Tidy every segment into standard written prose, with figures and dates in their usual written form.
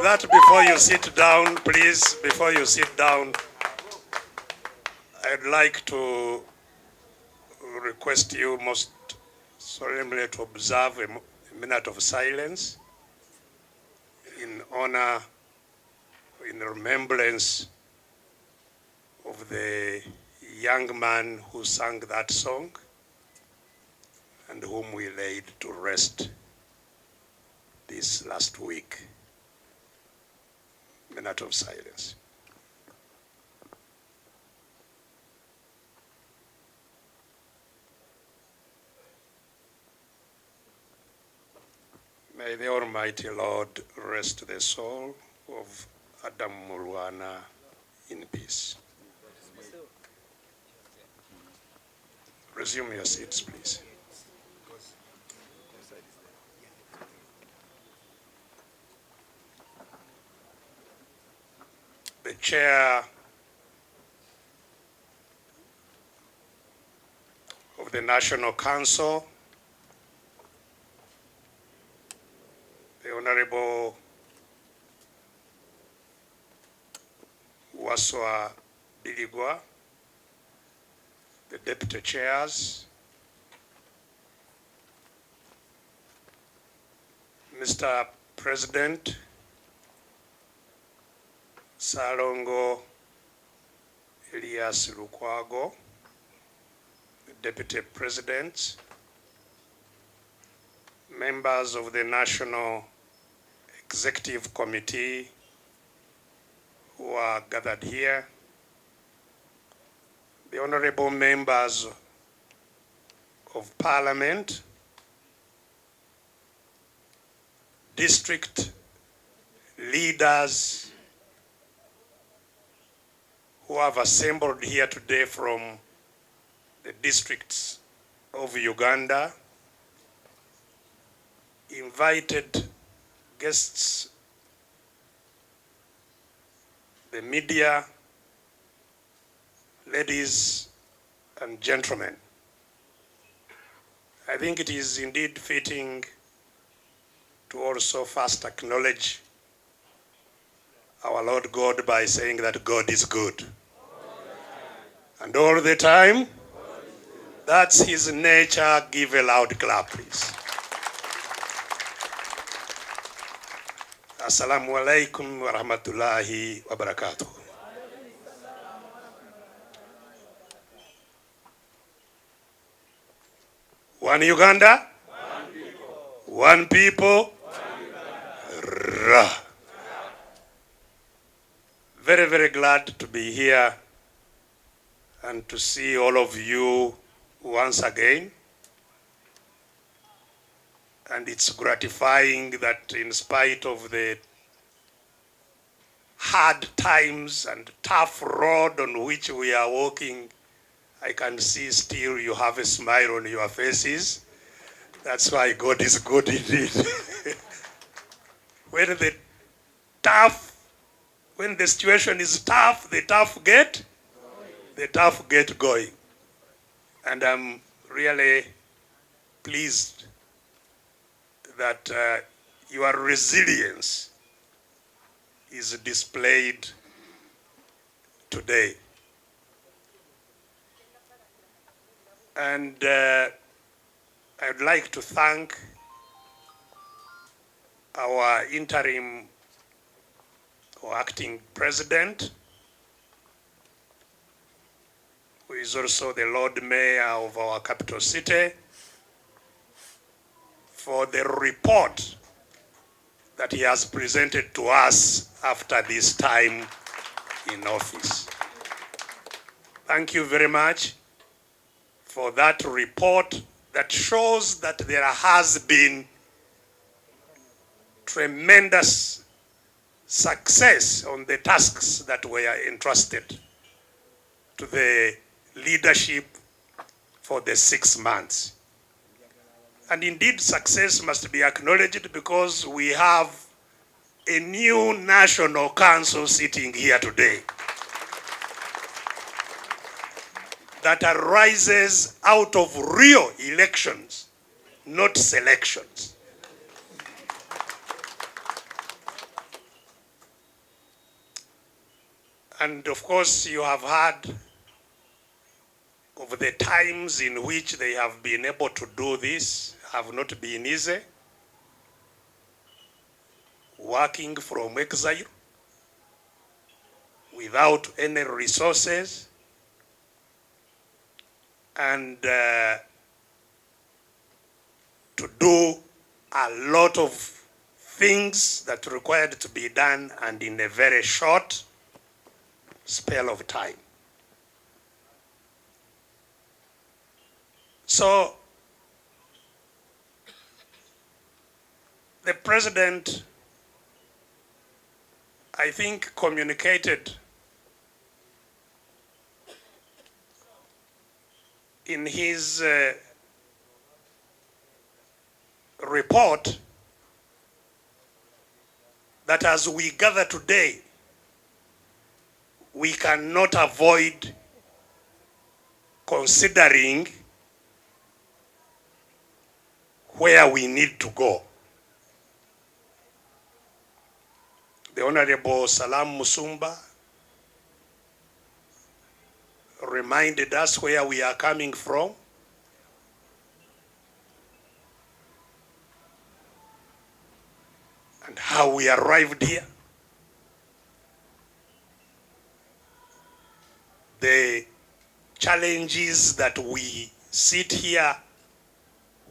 that, before you sit down, please, before you sit down, I'd like to request you most solemnly to observe a minute of silence in honor, in remembrance of the young man who sang that song and whom we laid to rest this last week. Minute of silence. May the Almighty Lord rest the soul of Adam Mulwana in peace. Resume your seats, please. The chair of the National Council, the Honorable Waswa Biligwa, the deputy chairs, Mr. President Salongo Elias Lukwago, the deputy presidents, members of the National Executive Committee who are gathered here, the honorable members of Parliament, district leaders who have assembled here today from the districts of Uganda, invited guests, the media, ladies and gentlemen. I think it is indeed fitting to also first acknowledge our Lord God by saying that God is good. And all the time, that's his nature. Give a loud clap, please. Assalamu alaikum wa rahmatullahi wa barakatuh. One Uganda, one people, Ra. Very, very glad to be here and to see all of you once again. And it's gratifying that in spite of the hard times and tough road on which we are walking, I can see still you have a smile on your faces. That's why God is good indeed. When the situation is tough, the tough get going. And I'm really pleased that your resilience is displayed today. And I'd like to thank our interim or acting president, who is also the Lord Mayor of our capital city, for the report that he has presented to us after this time in office. Thank you very much for that report that shows that there has been tremendous success on the tasks that were entrusted to the leadership for the 6 months. And indeed, success must be acknowledged because we have a new national council sitting here today that arises out of real elections, not selections. And of course, you have heard of the times in which they have been able to do this have not been easy. Working from exile without any resources, and to do a lot of things that required to be done and in a very short spell of time. So the president, I think, communicated in his report that as we gather today, we cannot avoid considering where we need to go. The Honorable Salam Musumba reminded us where we are coming from. And how we arrived here. The challenges that we sit here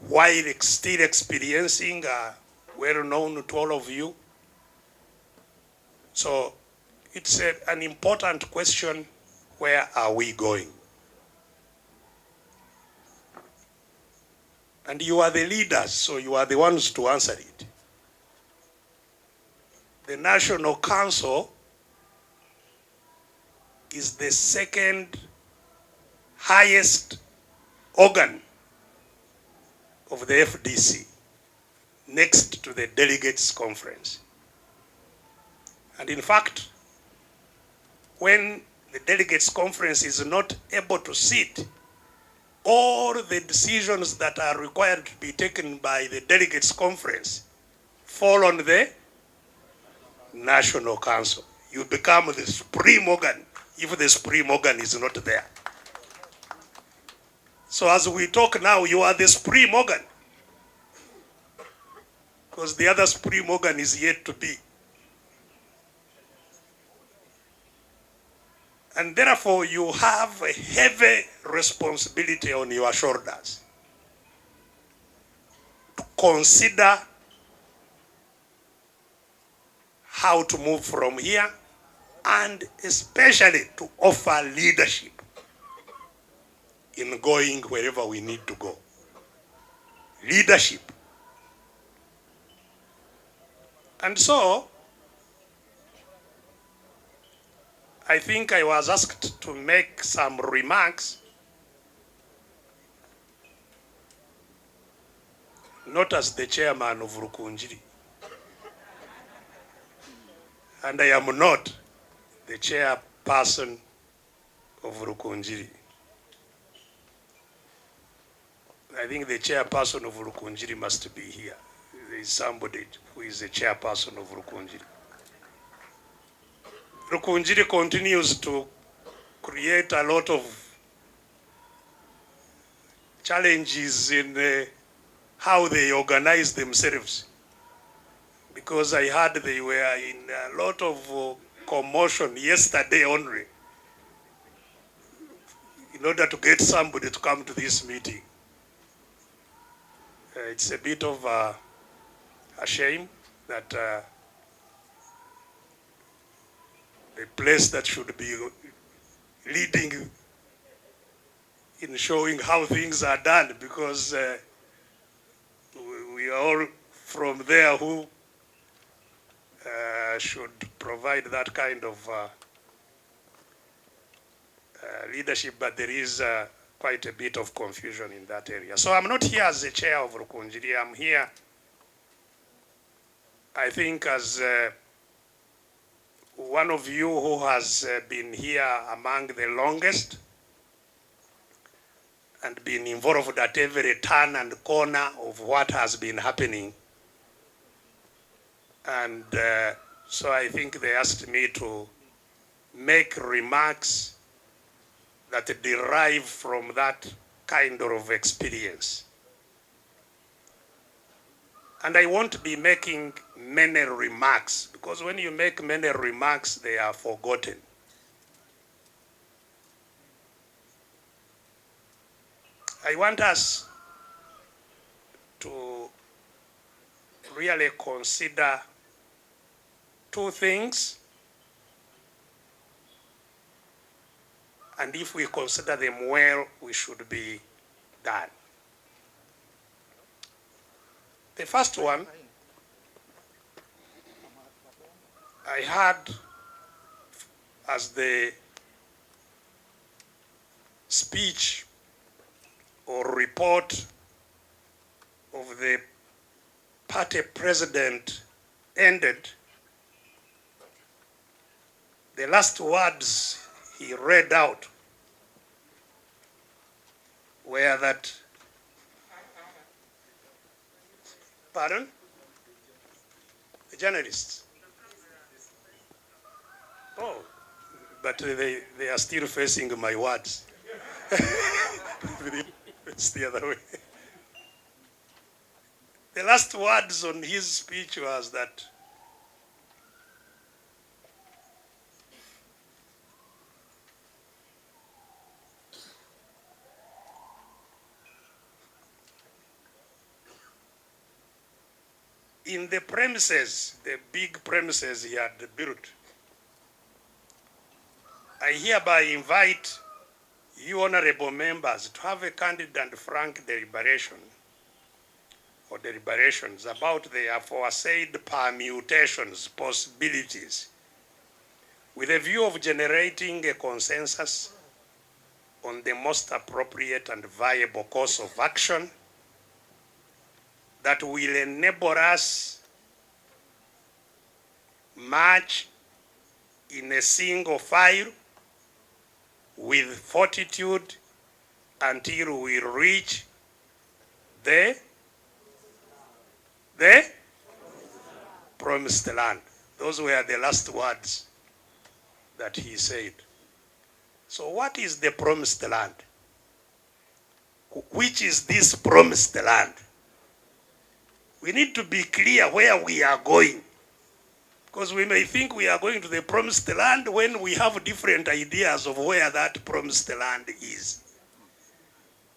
while still experiencing are well known to all of you. So it's an important question: where are we going? And you are the leaders, so you are the ones to answer it. The National Council is the second highest organ of the FDC, next to the Delegates Conference. And in fact, when the Delegates Conference is not able to sit, all the decisions that are required to be taken by the Delegates Conference fall on the National Council. You become the supreme organ if the supreme organ is not there. So as we talk now, you are the supreme organ, because the other supreme organ is yet to be. And therefore, you have a heavy responsibility on your shoulders to consider how to move from here, and especially to offer leadership in going wherever we need to go. Leadership. And so, I think I was asked to make some remarks, not as the chairman of Rukunjiri. And I am not the chairperson of Rukunjiri. I think the chairperson of Rukunjiri must be here. There is somebody who is the chairperson of Rukunjiri. Rukunjiri continues to create a lot of challenges in how they organize themselves. Because I heard they were in a lot of commotion yesterday only in order to get somebody to come to this meeting. It's a bit of a shame that the place that should be leading in showing how things are done, because we are all from there who should provide that kind of leadership, but there is quite a bit of confusion in that area. So I'm not here as the chair of Rukunjiri. I'm here, I think, as one of you who has been here among the longest and been involved at every turn and corner of what has been happening. And so I think they asked me to make remarks that derive from that kind of experience. And I won't be making many remarks, because when you make many remarks, they are forgotten. I want us to really consider two things, and if we consider them well, we should be done. The first one, I had as the speech or report of the party president ended, the last words he read out were that, pardon? The journalists. Oh, but they are still facing my words. It's the other way. The last words on his speech was that in the premises, the big premises he had built, I hereby invite you honorable members to have a candid and frank deliberation or deliberations about the aforesaid permutations, possibilities, with a view of generating a consensus on the most appropriate and viable course of action that will enable us march in a single file with fortitude until we reach the promised land. Those were the last words that he said. So what is the promised land? Which is this promised land? We need to be clear where we are going, because we may think we are going to the promised land when we have different ideas of where that promised land is.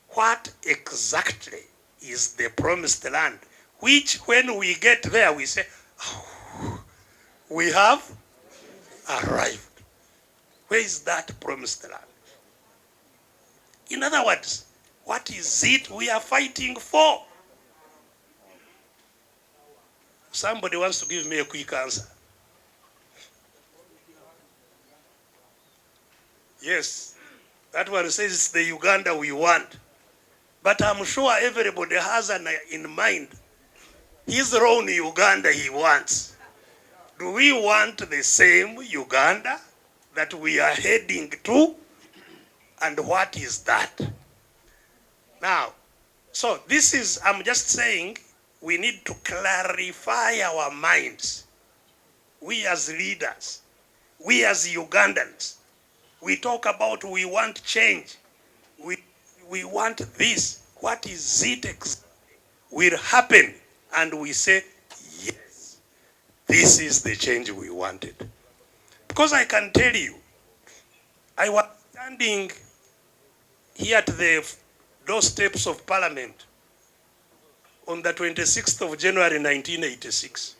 What exactly is the promised land? Which, when we get there, we say, oh, we have arrived. Where is that promised land? In other words, what is it we are fighting for? Somebody wants to give me a quick answer. Yes, that one says it's the Uganda we want. But I'm sure everybody has in mind his own Uganda he wants. Do we want the same Uganda that we are heading to? And what is that? Now, so this is, I'm just saying, we need to clarify our minds. We as leaders, we as Ugandans, we talk about we want change. We want this. What is it exactly will happen? And we say, yes, this is the change we wanted. Because I can tell you, I was standing here at the doorsteps of Parliament on the 26th of January 1986.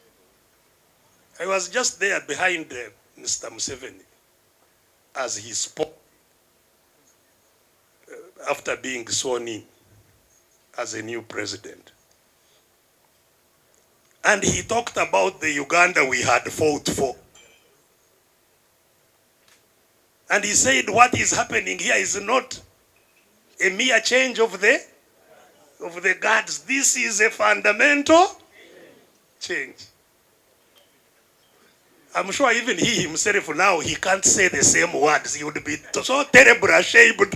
I was just there behind Mr. Museveni as he spoke after being sworn in as a new president. And he talked about the Uganda we had fought for. And he said what is happening here is not a mere change of the guards. This is a fundamental change. I'm sure even he himself now, he can't say the same words. He would be so terribly ashamed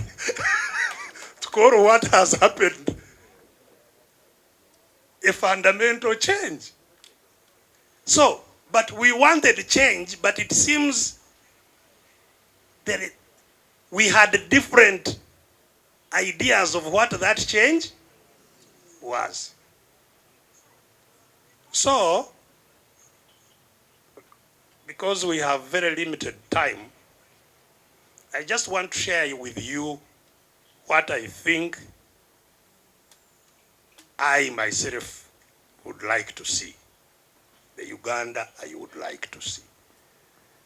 to call what has happened a fundamental change. So, but we wanted change, but it seems we had different ideas of what that change was. So, because we have very limited time, I just want to share with you what I think I myself would like to see. The Uganda I would like to see.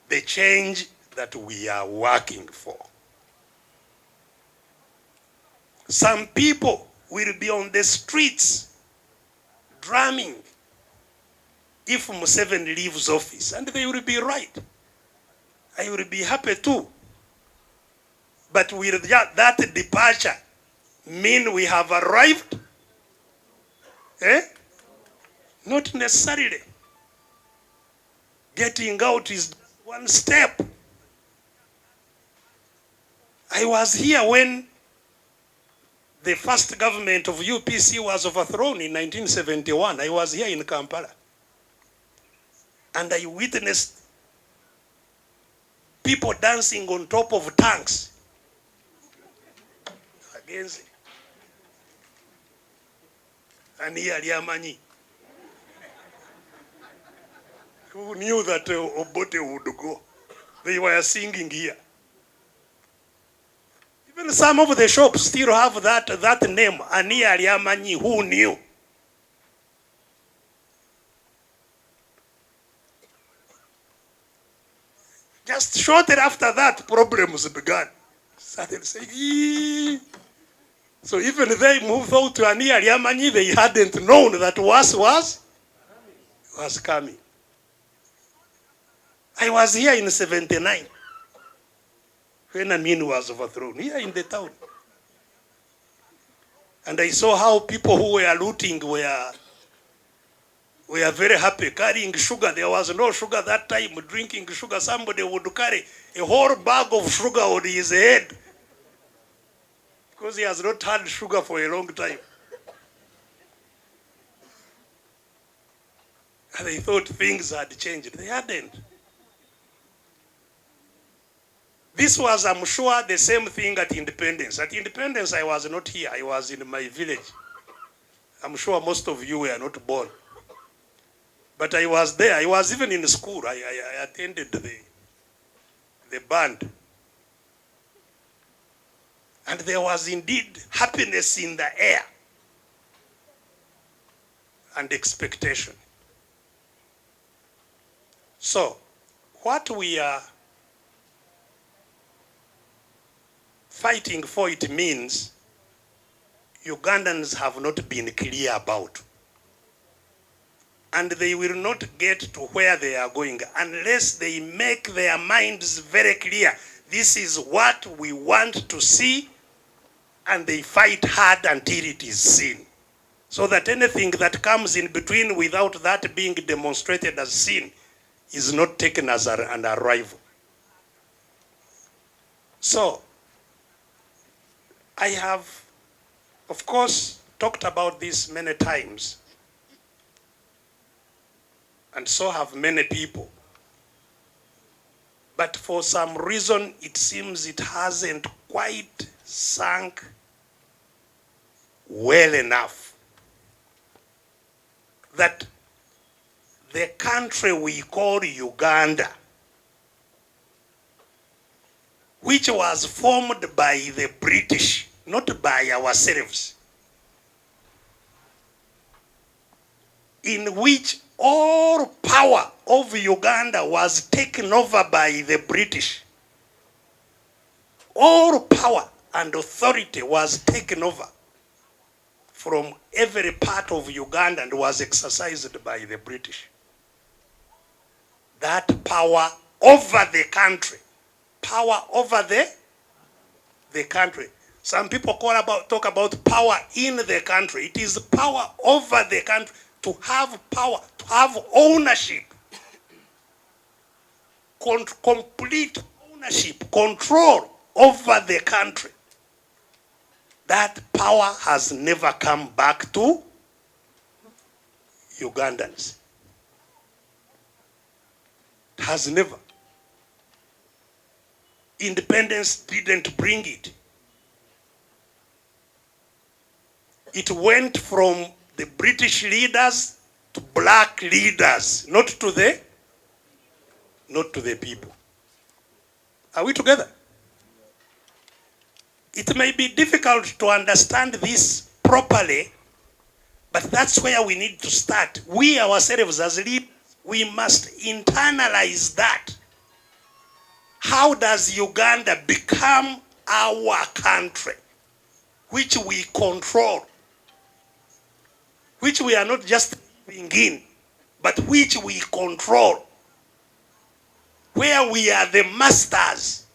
The change that we are working for. Some people will be on the streets drumming if Museveni leaves office, and they will be right. I will be happy too. But will that departure mean we have arrived? Not necessarily. Getting out is one step. I was here when the first government of UPC was overthrown in 1971. I was here in Kampala. And I witnessed people dancing on top of tanks against and here Liamanyi. Who knew that Obote would go? They were singing here. Even some of the shops still have that name, Ania Liamanyi. Who knew? Just shortly after that, problems began. Started saying, eee. So even they moved out to Ania Liamanyi, they hadn't known that was coming. I was here in 79 when Amin was overthrown, here in the town. And I saw how people who were looting were very happy, carrying sugar. There was no sugar that time, drinking sugar. Somebody would carry a whole bag of sugar on his head because he has not had sugar for a long time. And they thought things had changed. They hadn't. This was, I'm sure, the same thing at independence. At independence, I was not here. I was in my village. I'm sure most of you were not born. But I was there. I was even in school. I attended the band. And there was indeed happiness in the air and expectation. So, what we are fighting for, it means Ugandans have not been clear about. And they will not get to where they are going unless they make their minds very clear. This is what we want to see, and they fight hard until it is seen. So that anything that comes in between without that being demonstrated as seen is not taken as an arrival. So, I have, of course, talked about this many times, and so have many people. But for some reason, it seems it hasn't quite sunk well enough that the country we call Uganda, which was formed by the British, not by ourselves, in which all power of Uganda was taken over by the British. All power and authority was taken over from every part of Uganda and was exercised by the British. That power over the country, power over the country. Some people talk about power in the country. It is power over the country, to have power, to have ownership, complete ownership, control over the country. That power has never come back to Ugandans. It has never. Independence didn't bring it. It went from the British leaders to black leaders, not to the people. Are we together? It may be difficult to understand this properly, but that's where we need to start. We ourselves as leaders, we must internalize that. How does Uganda become our country, which we control, which we are not just living in, but which we control, where we are the masters?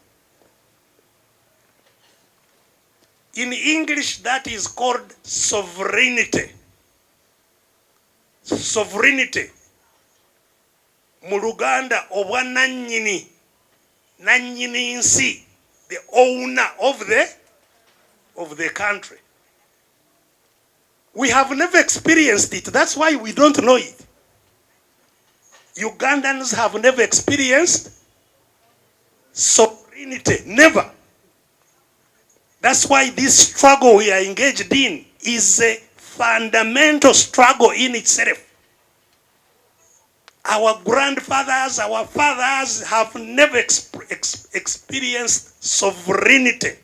In English, that is called sovereignty. Sovereignty. Mu Luganda, obwananyini, nanyini nsi, the owner of the country. We have never experienced it. That's why we don't know it. Ugandans have never experienced sovereignty. Never. That's why this struggle we are engaged in is a fundamental struggle in itself. Our grandfathers, our fathers have never experienced sovereignty.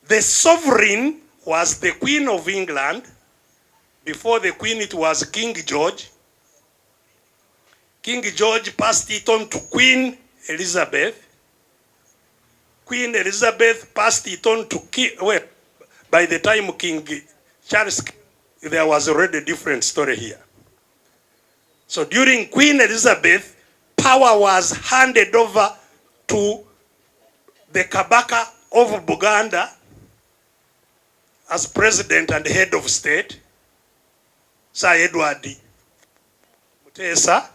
The sovereign was the Queen of England. Before the Queen, it was King George. King George passed it on to Queen Elizabeth. Queen Elizabeth passed it on to by the time King Charles, there was already a different story here. So during Queen Elizabeth, power was handed over to the Kabaka of Buganda as president and head of state, Sir Edward Mutesa.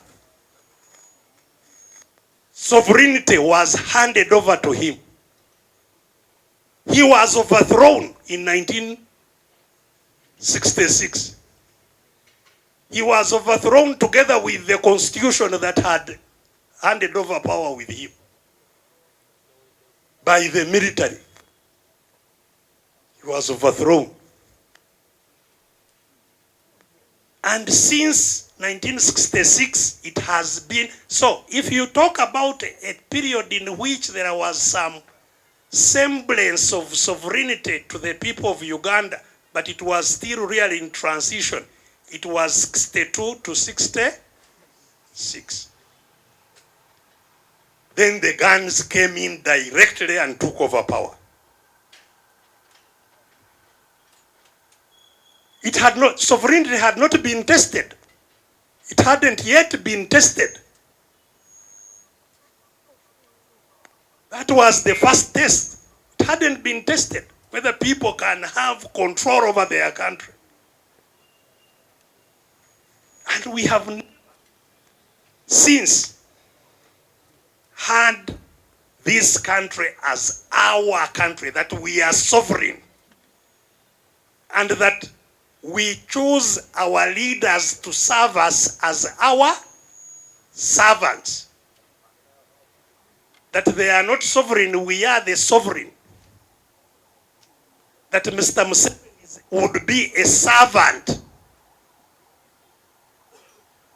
Sovereignty was handed over to him. He was overthrown in 1966. He was overthrown together with the constitution that had handed over power with him by the military. He was overthrown. And since 1966, it has been. So if you talk about a period in which there was some semblance of sovereignty to the people of Uganda, but it was still really in transition, it was 62 to 66. Then the guns came in directly and took over power. Sovereignty had not been tested. It hadn't yet been tested. That was the first test. It hadn't been tested, whether people can have control over their country. And we have since had this country as our country, that we are sovereign, and that we choose our leaders to serve us as our servants. That they are not sovereign, we are the sovereign. That Mr. Museveni would be a servant,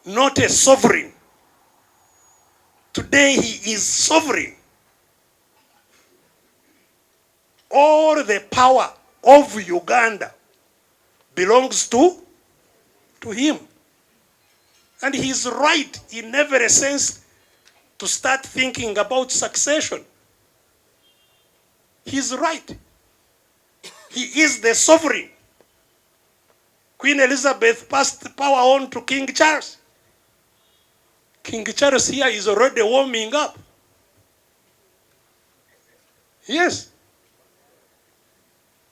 not a sovereign. Today he is sovereign. All the power of Uganda belongs to him. And he's right in every sense to start thinking about succession. He's right. He is the sovereign. Queen Elizabeth passed the power on to King Charles. King Charles here is already warming up. Yes.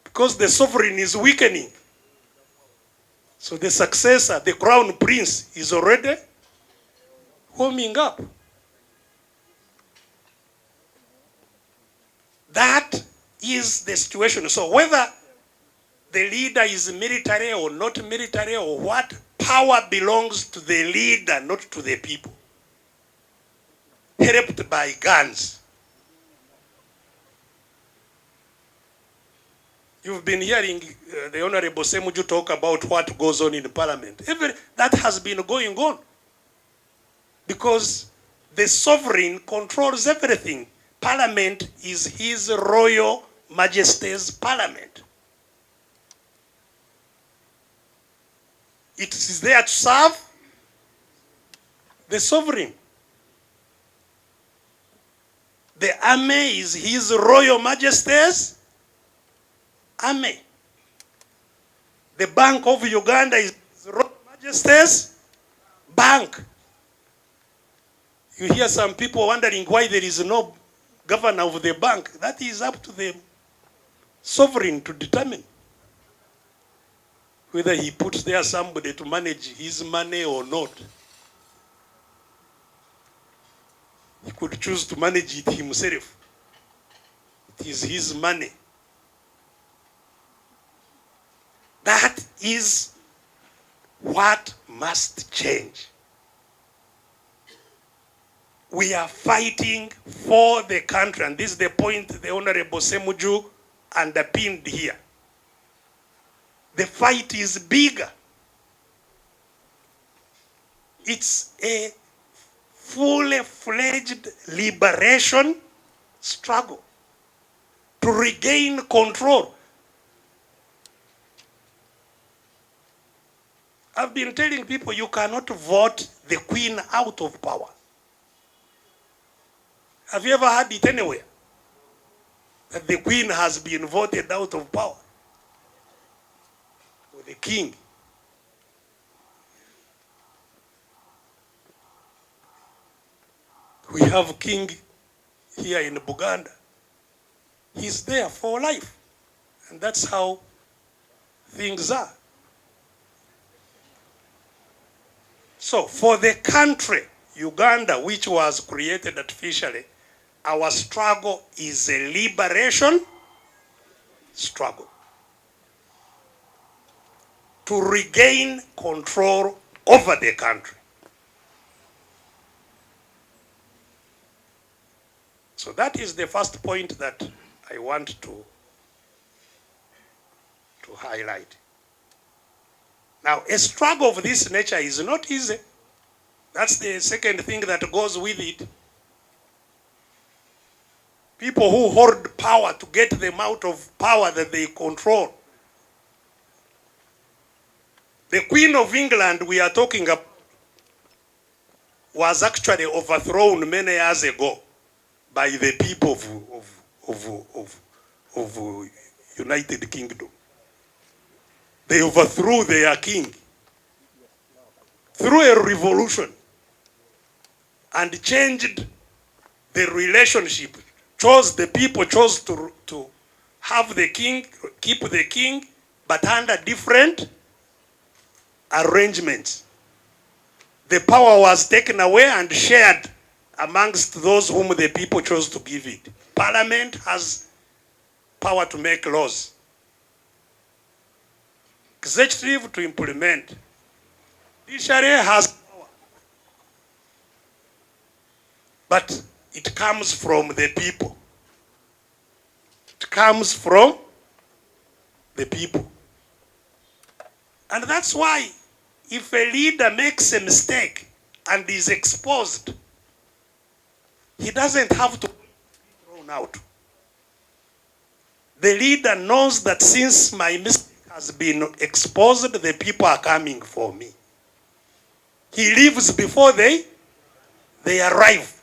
Because the sovereign is weakening. So the successor, the crown prince, is already warming up. That is the situation. So whether the leader is military or not military or what, power belongs to the leader, not to the people. helped by guns. You've been hearing the Honorable Semuju talk about what goes on in Parliament. That has been going on because the sovereign controls everything. Parliament is His Royal Majesty's Parliament. It is there to serve the sovereign. The army is His Royal Majesty's army. The Bank of Uganda is His Royal Majesty's bank. You hear some people wondering why there is no governor of the bank. That is up to the sovereign to determine whether he puts there somebody to manage his money or not. He could choose to manage it himself. It is his money. That is what must change. We are fighting for the country, and this is the point the Honorable Semuju underpinned here. The fight is bigger. It's a fully fledged liberation struggle to regain control. I've been telling people you cannot vote the Queen out of power. Have you ever heard it anywhere? That the Queen has been voted out of power? Or the King? We have King here in Buganda. He's there for life. And that's how things are. So for the country, Uganda, which was created artificially, our struggle is a liberation struggle to regain control over the country. So that is the first point that I want to highlight. Now, a struggle of this nature is not easy. That's the second thing that goes with it. People who hoard power to get them out of power that they control. The Queen of England we are talking about was actually overthrown many years ago by the people of United Kingdom. They overthrew their king through a revolution and changed the relationship. The people chose to have the king, keep the king, but under different arrangements. The power was taken away and shared amongst those whom the people chose to give it. Parliament has power to make laws. Executive to implement. Judiciary has power. But it comes from the people. It comes from the people. And that's why if a leader makes a mistake and is exposed, he doesn't have to be thrown out. The leader knows that since my mistake has been exposed, the people are coming for me. He leaves before they arrive.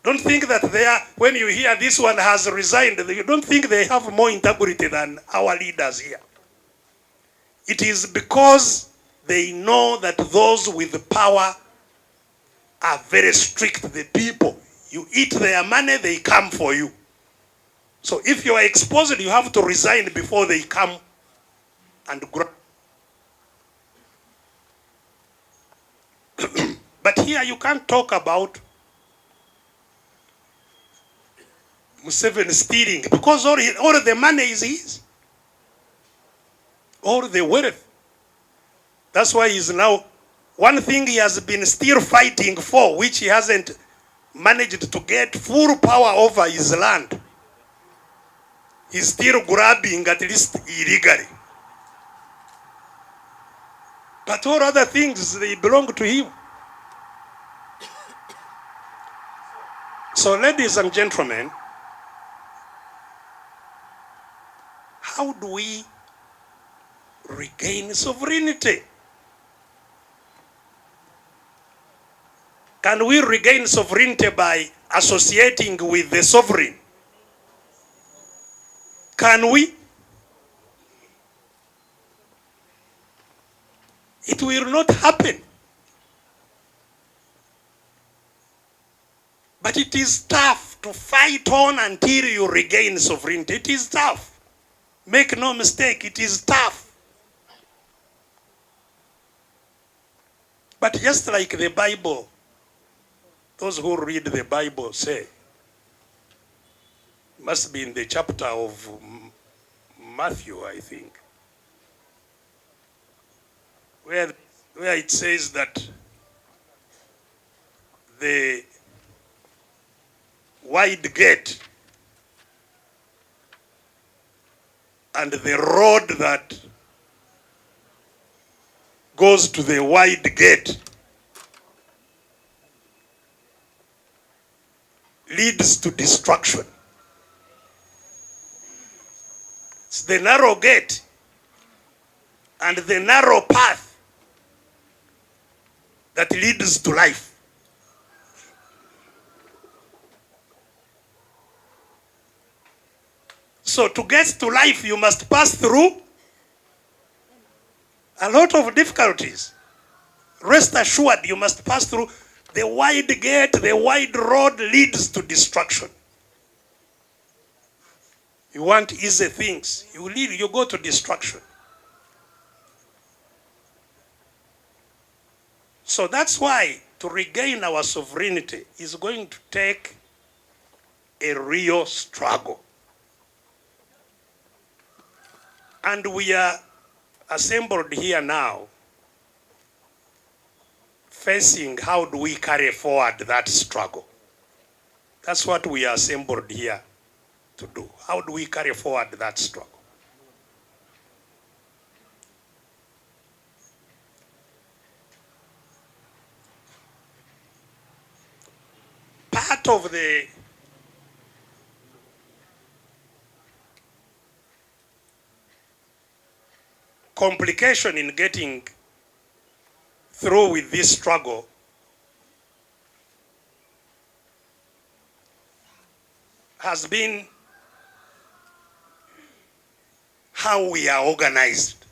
Don't think that when you hear this one has resigned, you don't think they have more integrity than our leaders here. It is because they know that those with power are very strict. The people, you eat their money, they come for you. So if you are exposed, you have to resign before they come and grab. But here you can't talk about Museveni stealing because all the money is his. All the wealth. That's why he's now, one thing he has been still fighting for, which he hasn't managed to get full power over his land, he's still grabbing, at least illegally. But all other things, they belong to him. So, ladies and gentlemen, how do we regain sovereignty? Can we regain sovereignty by associating with the sovereign? Can we? It will not happen. But it is tough to fight on until you regain sovereignty. It is tough. Make no mistake, it is tough. But just like the Bible, those who read the Bible say, must be in the chapter of Matthew, I think, where it says that the wide gate and the road that goes to the wide gate leads to destruction. It's the narrow gate and the narrow path that leads to life. So to get to life, you must pass through a lot of difficulties. Rest assured, you must pass through the wide gate. The wide road leads to destruction. You want easy things, you go to destruction. So that's why to regain our sovereignty is going to take a real struggle. And we are assembled here now, facing how do we carry forward that struggle. That's what we are assembled here to do. How do we carry forward that struggle? Part of the complication in getting through with this struggle has been how we are organized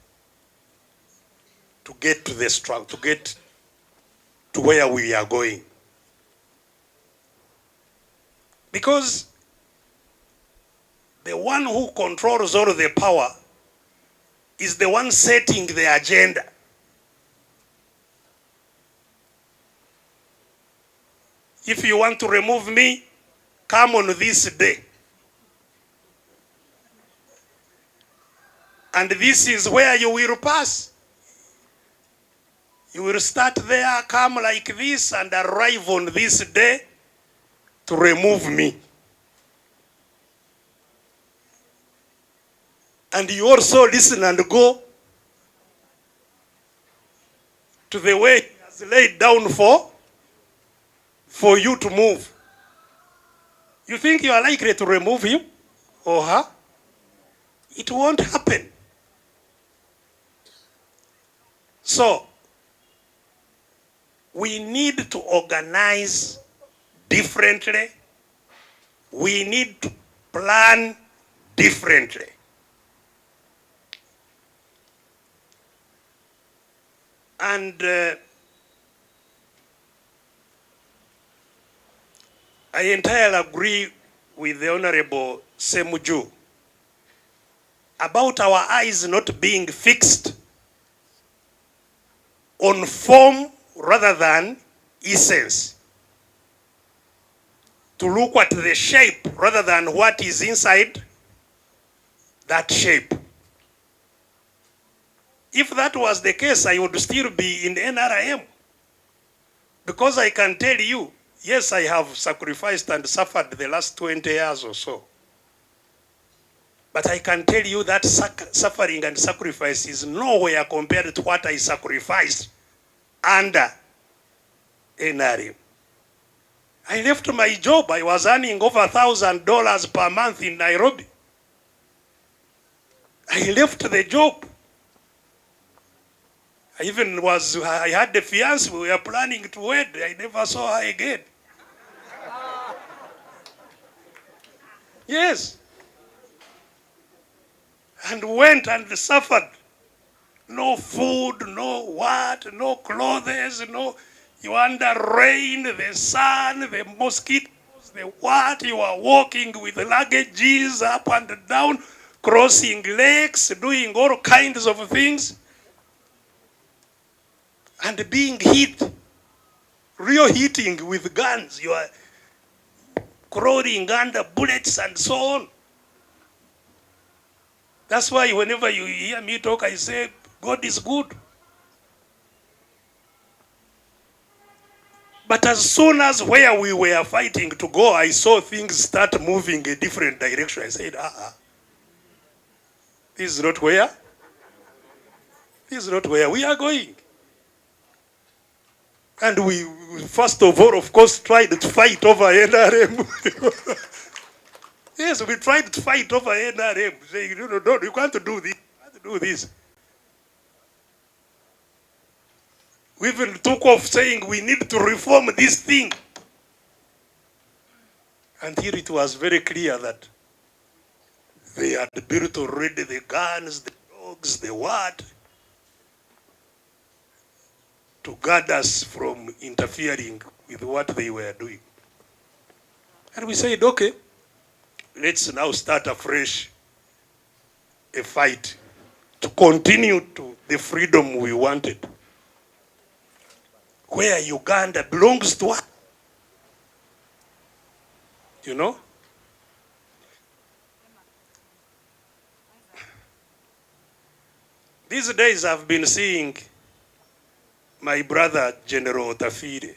to get to the struggle, to get to where we are going. Because the one who controls all the power is the one setting the agenda. If you want to remove me, come on this day. And this is where you will pass. You will start there, come like this, and arrive on this day to remove me. And you also listen and go to the way he has laid down for you to move. You think you are likely to remove him or her? It won't happen. So, we need to organize differently. We need to plan differently. And I entirely agree with the Honorable Semuju about our eyes not being fixed on form rather than essence. To look at the shape rather than what is inside that shape. If that was the case, I would still be in NRM. Because I can tell you, Yes, I have sacrificed and suffered the last 20 years or so. But I can tell you that suffering and sacrifice is nowhere compared to what I sacrificed under NRM. I left my job. I was earning over $1,000 per month in Nairobi. I left the job. I had a fiance. We were planning to wed. I never saw her again. Yes. And went and suffered. No food, no what, no clothes, no, you under rain, the sun, the mosquitoes, the what, you are walking with luggages up and down, crossing lakes, doing all kinds of things, and being hit, real hitting with guns. You are crawling under bullets and so on. That's why whenever you hear me talk, I say, God is good. But as soon as where we were fighting to go, I saw things start moving a different direction. I said, this is not where we are going. And we, first of all, of course, tried to fight over NRM. Yes, we tried to fight over NRM, saying, no, you can't do this, you can't do this. We even took off saying we need to reform this thing. Until it was very clear that they had built already the guns, the dogs, the what, to guard us from interfering with what they were doing. And we said, okay, let's now start afresh a fight to continue to the freedom we wanted. Where Uganda belongs to us. You know? These days I've been seeing my brother, General Otafire,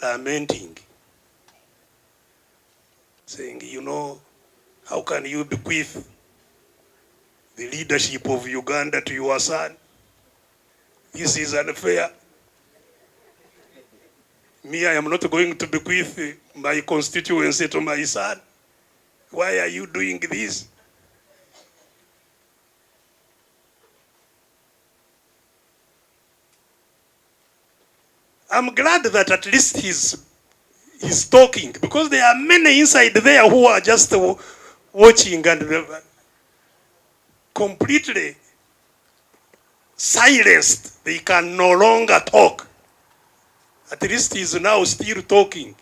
lamenting, saying, how can you bequeath the leadership of Uganda to your son? This is unfair. Me, I am not going to bequeath my constituency to my son. Why are you doing this? I'm glad that at least he's talking, because there are many inside there who are just watching and completely silenced. They can no longer talk. At least he's now still talking.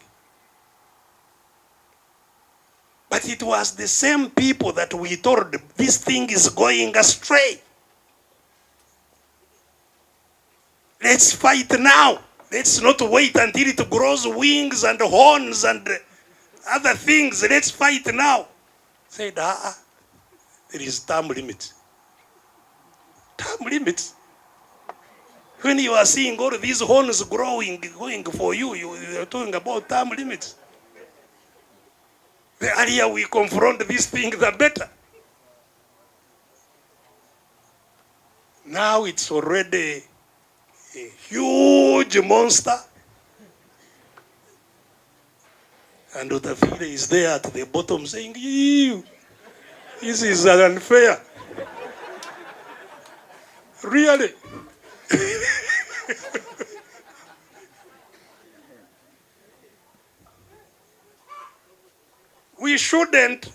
But it was the same people that we told this thing is going astray. Let's fight now. Let's not wait until it grows wings and horns and other things. Let's fight now. Said, there is term limit. Term limit. When you are seeing all these horns growing, going for you, you are talking about term limits. The earlier we confront these things, the better. Now it's already a huge monster. And Otafire is there at the bottom saying, ew, this is unfair. Really? We shouldn't,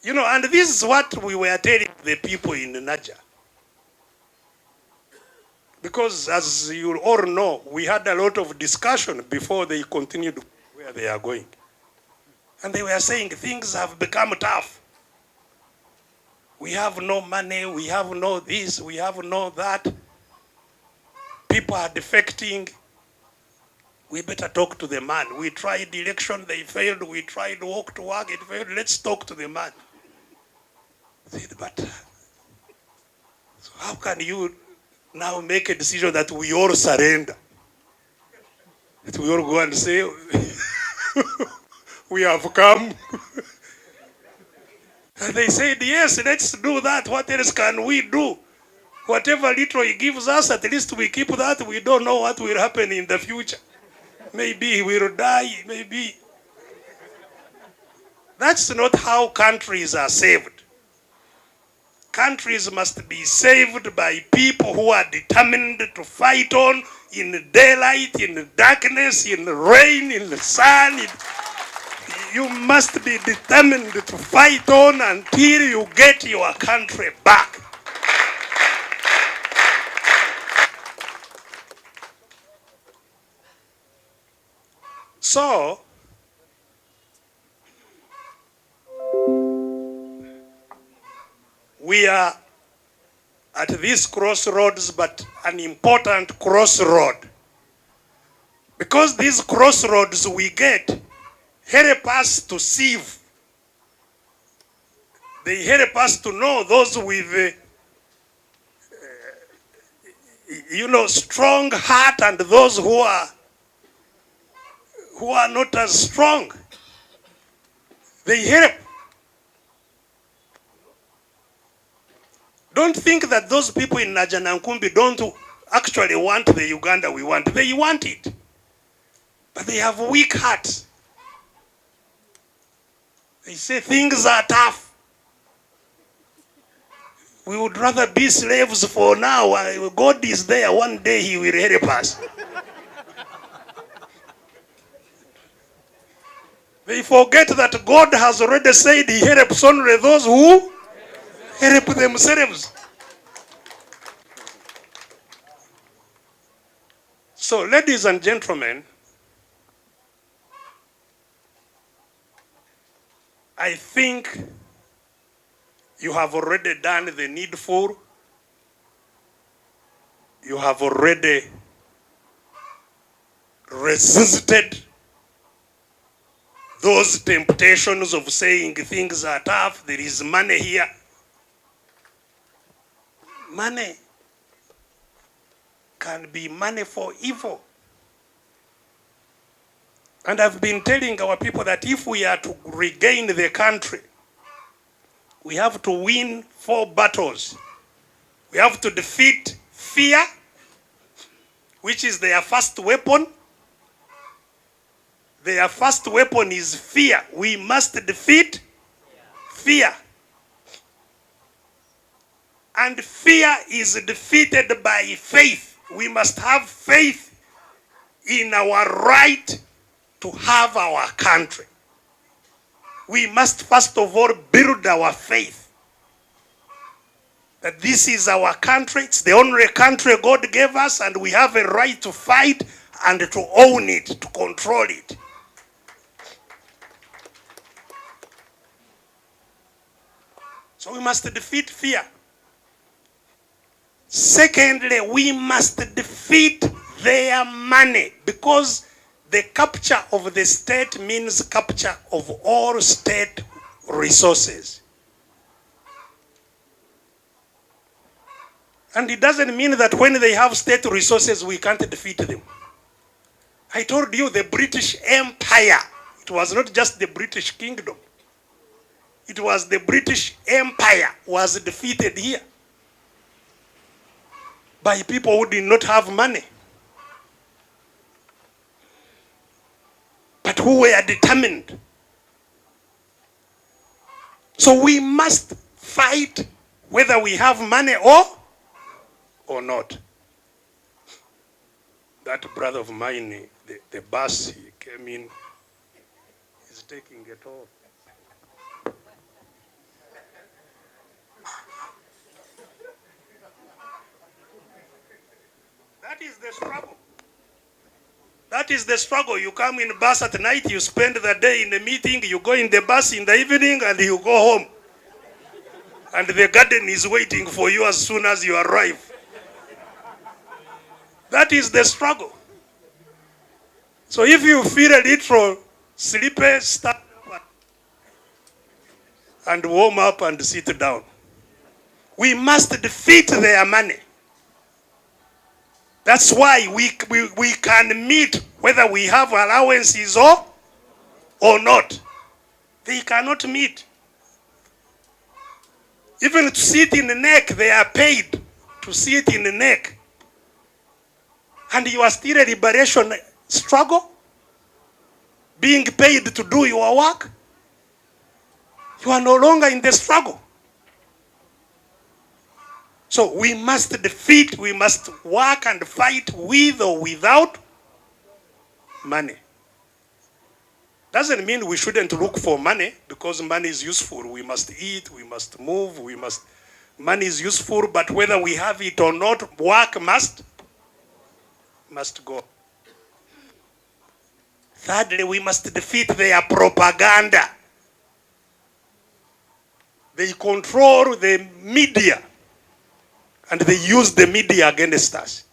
and this is what we were telling the people in Naja. Because as you all know, we had a lot of discussion before they continued where they are going. And they were saying things have become tough. We have no money, we have no this, we have no that. People are defecting. We better talk to the man. We tried election, they failed. We tried walk to work, it failed. Let's talk to the man. I said, but so how can you now make a decision that we all surrender. That we all go and say, we have come. And they said, yes, let's do that. What else can we do? Whatever little he gives us, at least we keep that. We don't know what will happen in the future. Maybe he will die, maybe. That's not how countries are saved. Countries must be saved by people who are determined to fight on in daylight, in darkness, in rain, in the sun. You must be determined to fight on until you get your country back. So, we are at this crossroads, but an important crossroad. Because these crossroads we get help us to sieve. They help us to know those with, strong heart and those who are not as strong. They help. Don't think that those people in Najanankumbi don't actually want the Uganda we want. They want it. But they have weak hearts. They say things are tough. We would rather be slaves for now. God is there. One day he will help us. They forget that God has already said he helps only those who help themselves. So, ladies and gentlemen, I think you have already done the needful. You have already resisted those temptations of saying things are tough, there is money here. Money can be money for evil. And I've been telling our people that if we are to regain the country, we have to win 4 battles. We have to defeat fear, which is their first weapon. Their first weapon is fear. We must defeat fear. And fear is defeated by faith. We must have faith in our right to have our country. We must first of all build our faith that this is our country. It's the only country God gave us, and we have a right to fight and to own it, to control it. So we must defeat fear. Secondly, we must defeat their money, because the capture of the state means capture of all state resources. And it doesn't mean that when they have state resources, we can't defeat them. I told you the British Empire, it was not just the British Kingdom. It was the British Empire was defeated here by people who did not have money, but who were determined. So we must fight whether we have money or not. That brother of mine, the bus, he came in, he's taking it off. That is the struggle. That is the struggle. You come in bus at night, you spend the day in the meeting, you go in the bus in the evening, and you go home. And the garden is waiting for you as soon as you arrive. That is the struggle. So if you feel a little sleepy, stand up and warm up and sit down. We must defeat their money. That's why we can meet whether we have allowances or not. They cannot meet. Even to sit in the neck, they are paid to sit in the neck. And you are still a liberation struggle, being paid to do your work. You are no longer in the struggle. So we must defeat, we must work and fight with or without money. Doesn't mean we shouldn't look for money, because money is useful. We must eat, we must move, money is useful, but whether we have it or not, work must go. Thirdly, we must defeat their propaganda. They control the media, and they use the media against us.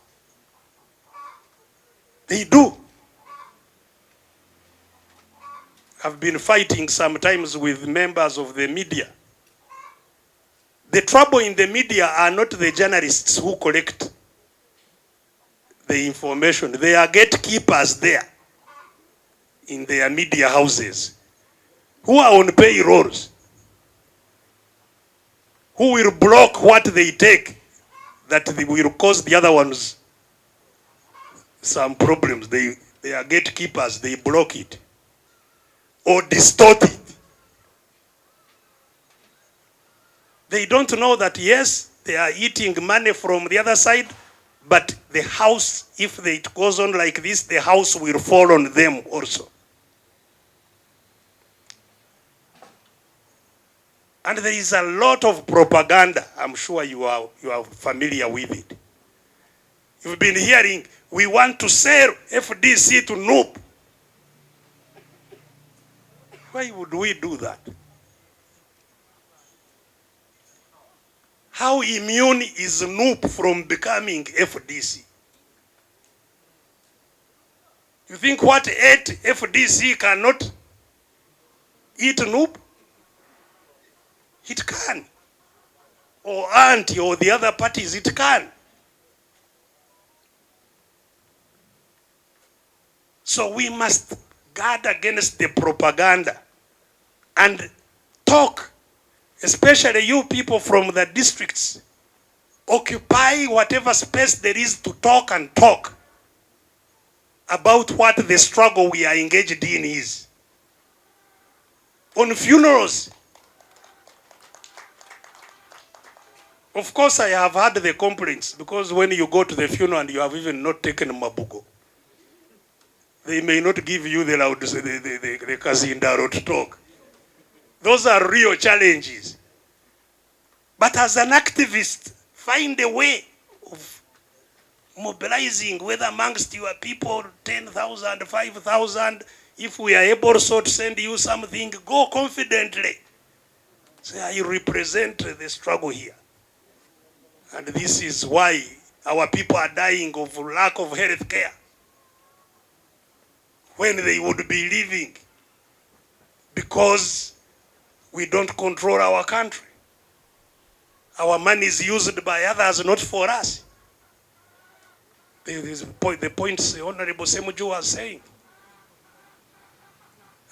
They do. I've been fighting sometimes with members of the media. The trouble in the media are not the journalists who collect the information. They are gatekeepers there in their media houses who are on payrolls, who will block what they take that they will cause the other ones some problems. They are gatekeepers. They block it or distort it. They don't know that, yes, they are eating money from the other side, but the house, if it goes on like this, the house will fall on them also. And there is a lot of propaganda. I'm sure you are familiar with it. You've been hearing, we want to sell FDC to NUP. Why would we do that? How immune is NUP from becoming FDC? You think what ate FDC cannot eat NUP? It can. Or ANTI or the other parties, it can. So we must guard against the propaganda and talk, especially you people from the districts. Occupy whatever space there is to talk and talk about what the struggle we are engaged in is. On funerals, of course I have heard the complaints, because when you go to the funeral and you have even not taken mabugo, they may not give you the loud, the Kazindaro to talk. Those are real challenges. But as an activist, find a way of mobilizing, whether amongst your people, 10,000, 5,000. If we are able so to send you something, go confidently. Say, I represent the struggle here. And this is why our people are dying of lack of health care, when they would be living, because we don't control our country. Our money is used by others, not for us. The points the Honorable Semuju was saying.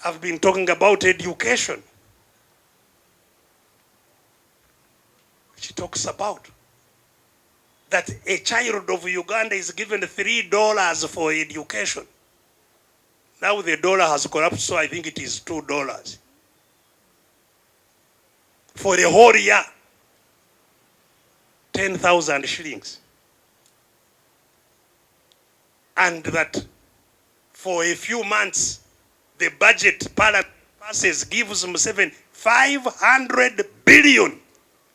I've been talking about education. She talks about that a child of Uganda is given $3 for education. Now the dollar has collapsed, so I think it is $2 for the whole year. 10,000 shillings. And that for a few months, the budget passes, gives Museveni 500 billion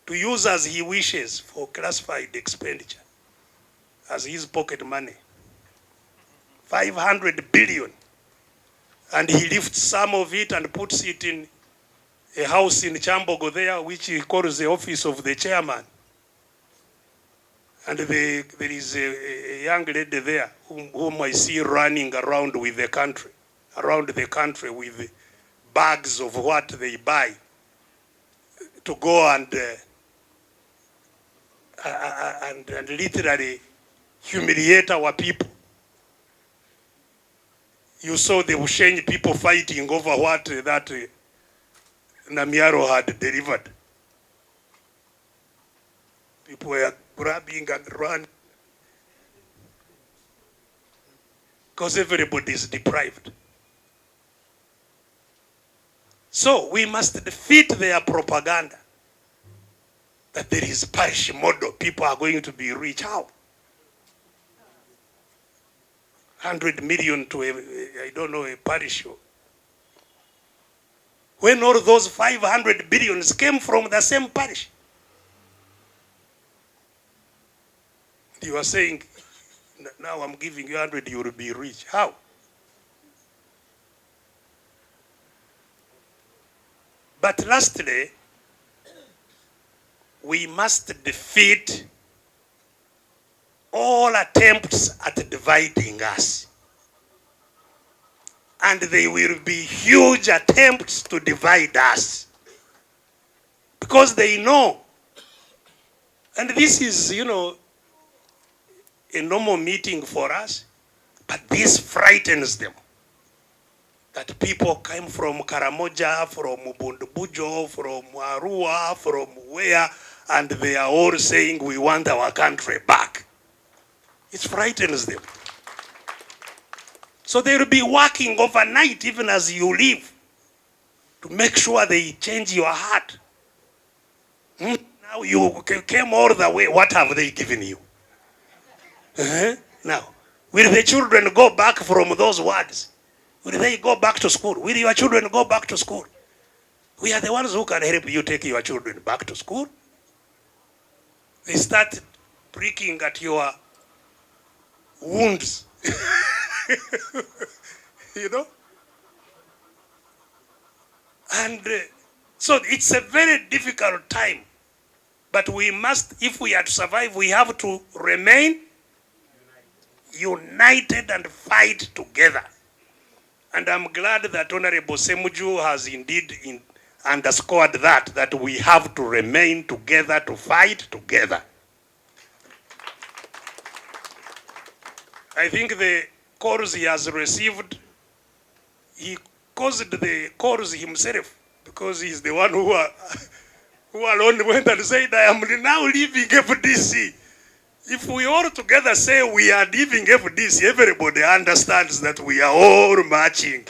to use as he wishes for classified expenditure, as his pocket money. 500 billion. And he lifts some of it and puts it in a house in Chambogo there, which he calls the office of the chairman. And there is a young lady there whom I see running around with the country, with bags of what they buy to go and literally humiliate our people. You saw the Ushenyi people fighting over what that Namiaro had delivered. People were grabbing and running because everybody is deprived. So we must defeat their propaganda that there is parish model. People are going to be rich. How? 100 million to a parish. When all those 500 billions came from the same parish. You are saying, now I'm giving you 100, you will be rich. How? But lastly, we must defeat all attempts at dividing us. And there will be huge attempts to divide us. Because they know. And this is, a normal meeting for us. But this frightens them. That people came from Karamoja, from Bundbujo, from Arua, from where, and they are all saying we want our country back. It frightens them. So they will be working overnight, even as you leave, to make sure they change your heart. Now you came all the way. What have they given you? Now, will the children go back from those words? Will they go back to school? Will your children go back to school? We are the ones who can help you take your children back to school. They start pricking at your wounds. And so it's a very difficult time. But we must, if we are to survive, we have to remain united and fight together. And I'm glad that Honorable Semuju has indeed underscored that we have to remain together, to fight together. I think the calls he has received, he caused the calls himself, because he's the one who alone went and said, I am now leaving FDC. If we all together say we are leaving FDC, everybody understands that we are all marching.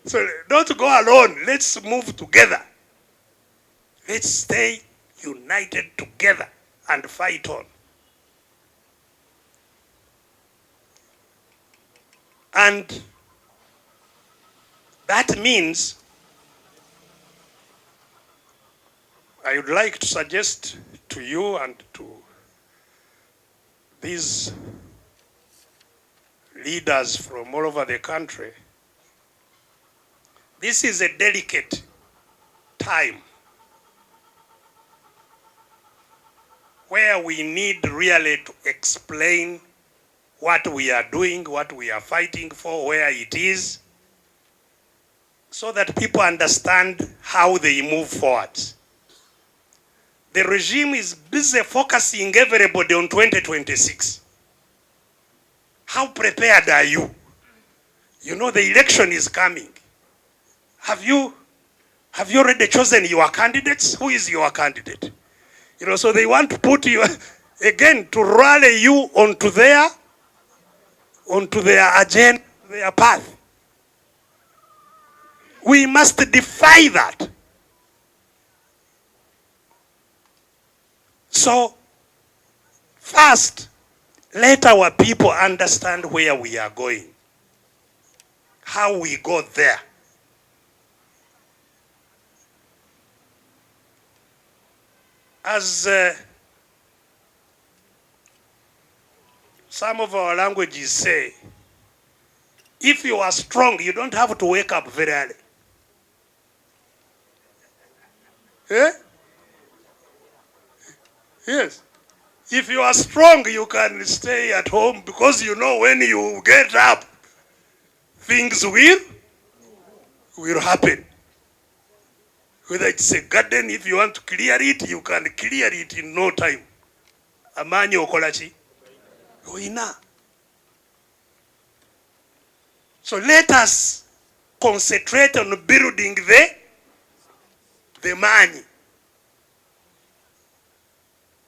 So don't go alone. Let's move together. Let's stay united together and fight on. And that means I would like to suggest to you and to these leaders from all over the country, this is a delicate time where we need really to explain what we are doing, what we are fighting for, where it is, so that people understand how they move forward. The regime is busy focusing everybody on 2026. How prepared are you? You know the election is coming. Have you already chosen your candidates? Who is your candidate? So they want to put you, again, to rally you onto their agenda, their path. We must defy that. So, first, let our people understand where we are going, how we got there. As some of our languages say, if you are strong, you don't have to wake up very early. Eh? Yes. If you are strong, you can stay at home, because you know when you get up, things will happen. Whether it's a garden, if you want to clear it, you can clear it in no time. Amanyi okolachi? Oina. So let us concentrate on building the money.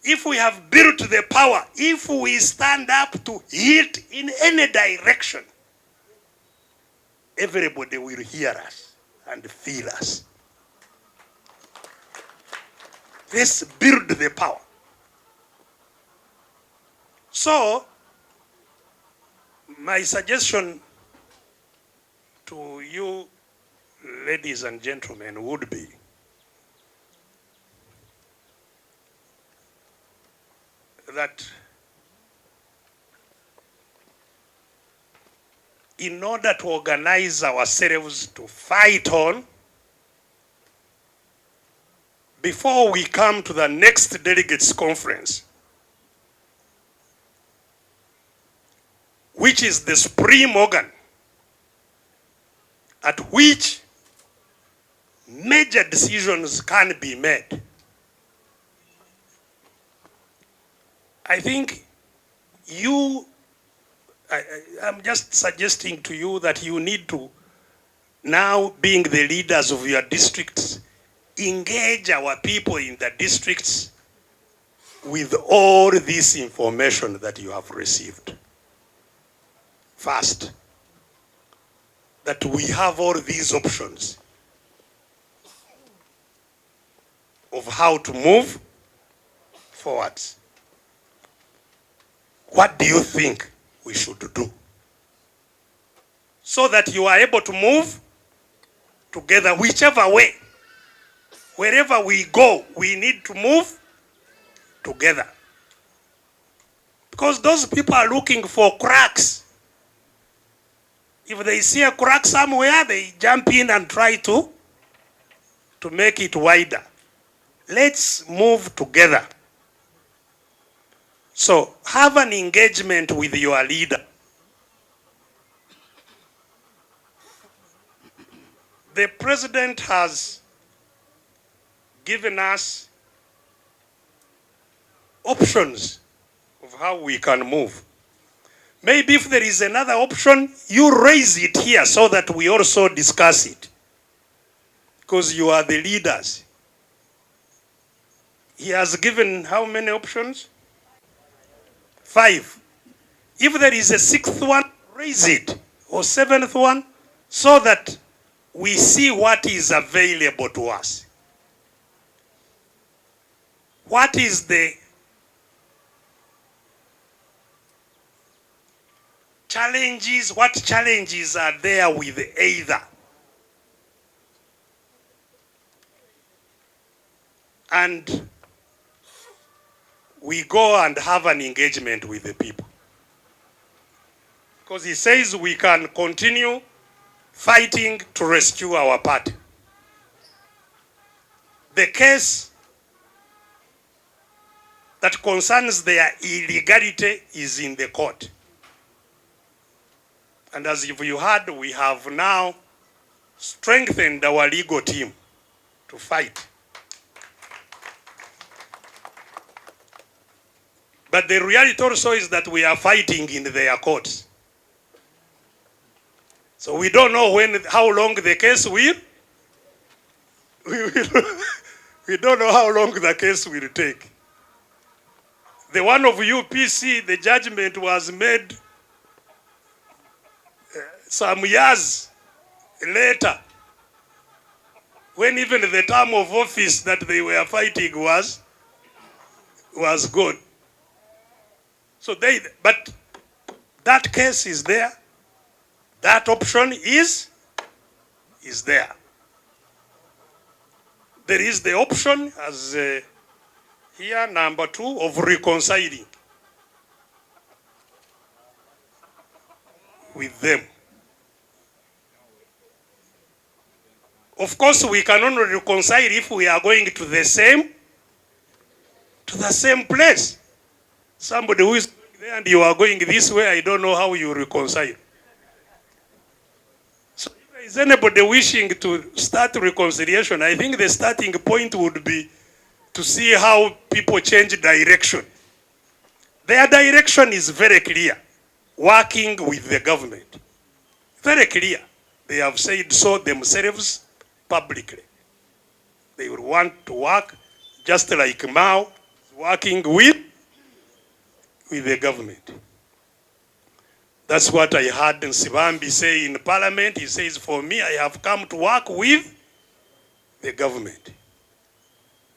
If we have built the power, if we stand up to hit in any direction, everybody will hear us and feel us. Let's build the power. So, my suggestion to you, ladies and gentlemen, would be that in order to organize ourselves to fight on, before we come to the next delegates conference, which is the supreme organ at which major decisions can be made, I think I'm just suggesting to you that you need to, now being the leaders of your districts, engage our people in the districts with all this information that you have received. First, that we have all these options of how to move forward. What do you think we should do? So that you are able to move together whichever way. Wherever we go, we need to move together. Because those people are looking for cracks. If they see a crack somewhere, they jump in and try to make it wider. Let's move together. So have an engagement with your leader. The president has given us options of how we can move. Maybe if there is another option, you raise it here so that we also discuss it. Because you are the leaders. He has given how many options? 5. If there is a 6th one, raise it. Or 7th one, so that we see what is available to us. What is the challenges? What challenges are there with either? And we go and have an engagement with the people. Because he says we can continue fighting to rescue our party. The case that concerns their illegality is in the court. And as you heard, we have now strengthened our legal team to fight. But the reality also is that we are fighting in their courts. So we don't know how long the case will. We don't know how long the case will take. The one of UPC, the judgment was made some years later, when even the term of office that they were fighting was gone. So but that case is there. That option is there. There is the option, as here, number 2, of reconciling with them. Of course, we can only reconcile if we are going to the same place. Somebody who is going there and you are going this way, I don't know how you reconcile. So if there is anybody wishing to start reconciliation, I think the starting point would be to see how people change direction. Their direction is very clear, working with the government. Very clear. They have said so themselves publicly. They will want to work just like Mao working with the government. That's what I heard Nsibambi say in parliament. He says, for me, I have come to work with the government.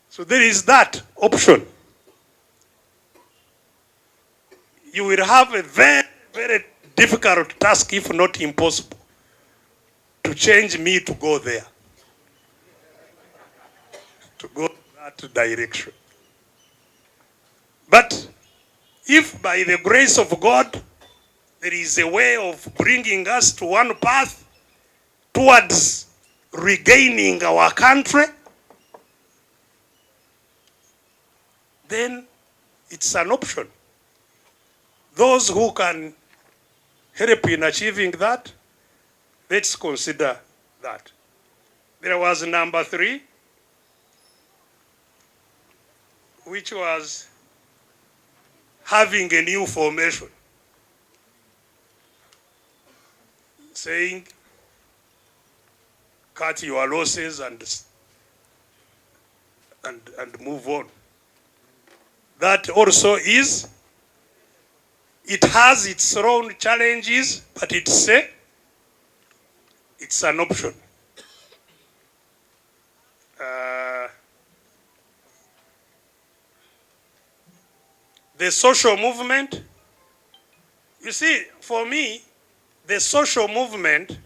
So there is that option. You will have a very, very difficult task, if not impossible, to change me to go there, to go that direction. But if by the grace of God, there is a way of bringing us to one path towards regaining our country, then it's an option. Those who can help in achieving that, let's consider that. There was number 3, which was having a new formation, saying cut your losses and move on. That also is, it has its own challenges, but it's an option. The social movement, you see, for me, the social movement,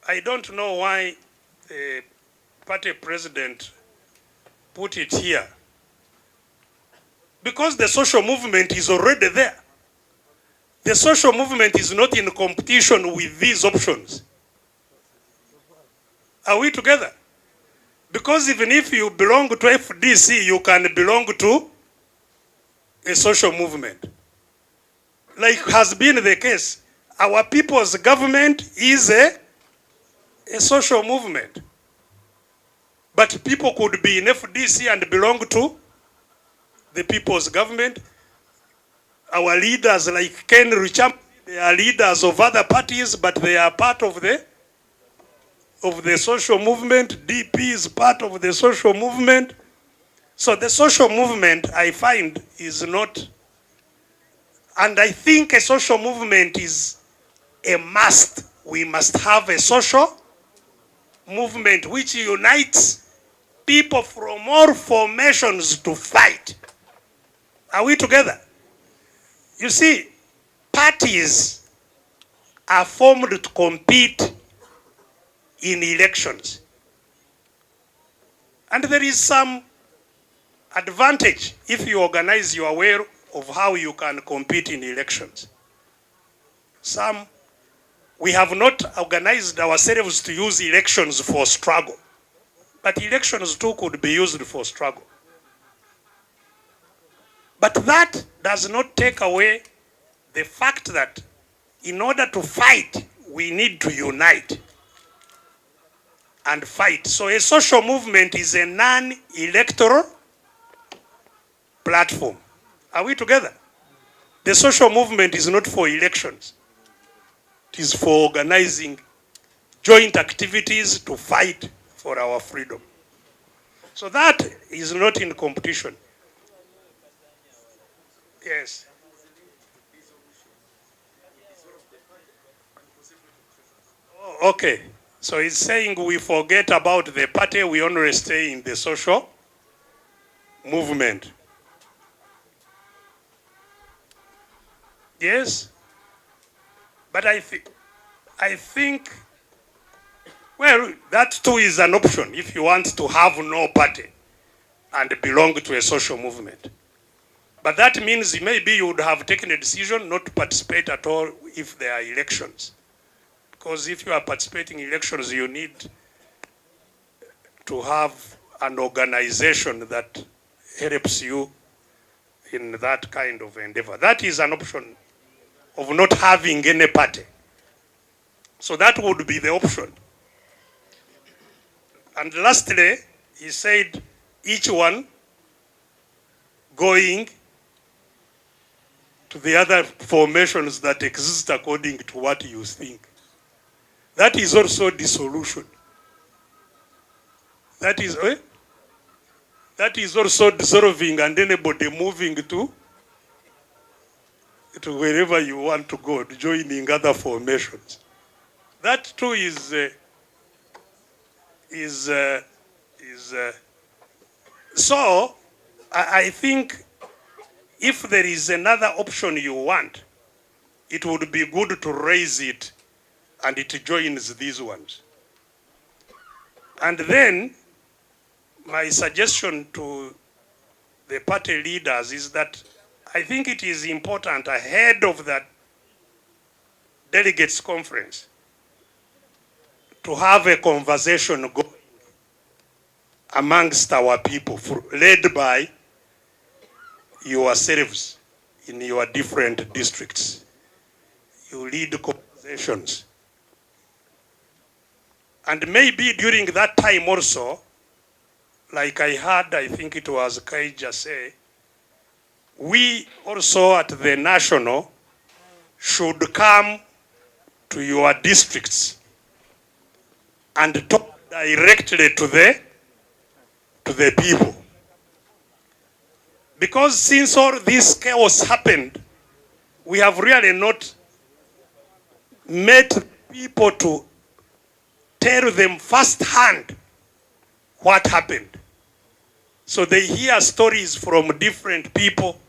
I don't know why the party president put it here. Because the social movement is already there. The social movement is not in competition with these options. Are we together? Because even if you belong to FDC, you can belong to a social movement. Like has been the case, our people's government is a social movement. But people could be in FDC and belong to the people's government. Our leaders like Ken Richam, they are leaders of other parties, but they are part of the social movement. DP is part of the social movement. So the social movement, I find, is not, and I think a social movement is a must. We must have a social movement which unites people from all formations to fight. Are we together? You see, parties are formed to compete in elections. And there is some advantage if you organize your way of how you can compete in elections. We have not organized ourselves to use elections for struggle. But elections too could be used for struggle. But that does not take away the fact that in order to fight, we need to unite and fight. So a social movement is a non-electoral platform. Are we together? The social movement is not for elections. It is for organizing joint activities to fight for our freedom. So that is not in competition. Yes. Oh, okay. So it's saying we forget about the party, we only stay in the social movement. Yes. But I think, well, that too is an option if you want to have no party and belong to a social movement. But that means maybe you would have taken a decision not to participate at all if there are elections. Because if you are participating in elections, you need to have an organization that helps you in that kind of endeavor. That is an option of not having any party. So that would be the option. And lastly, he said each one going to the other formations that exist according to what you think. That is also dissolution. That is also dissolving and anybody moving to wherever you want to go, joining other formations. That too so I think if there is another option you want, it would be good to raise it and it joins these ones. And then my suggestion to the party leaders is that I think it is important ahead of that delegates conference to have a conversation going amongst our people, led by yourselves in your different districts. You lead conversations. And maybe during that time also, like I heard, I think it was Kaija say, we also at the national should come to your districts and talk directly to the people. Because since all this chaos happened, we have really not met people to tell them firsthand what happened. So they hear stories from different people,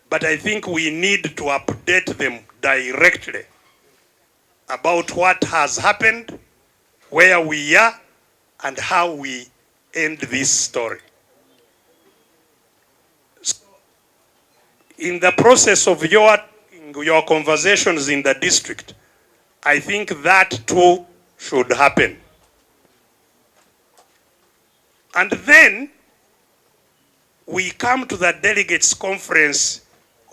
but I think we need to update them directly about what has happened, where we are, and how we end this story. So in the process of your conversations in the district, I think that too should happen. And then we come to the delegates conference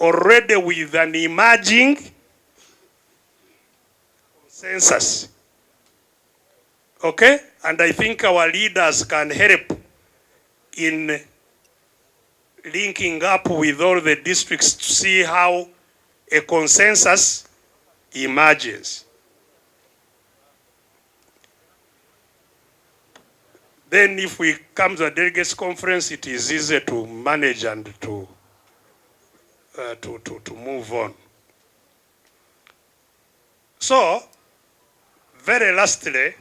already with an emerging consensus. Okay? And I think our leaders can help in linking up with all the districts to see how a consensus emerges. Then if we come to a delegates conference, it is easy to manage and to move on. So, very lastly,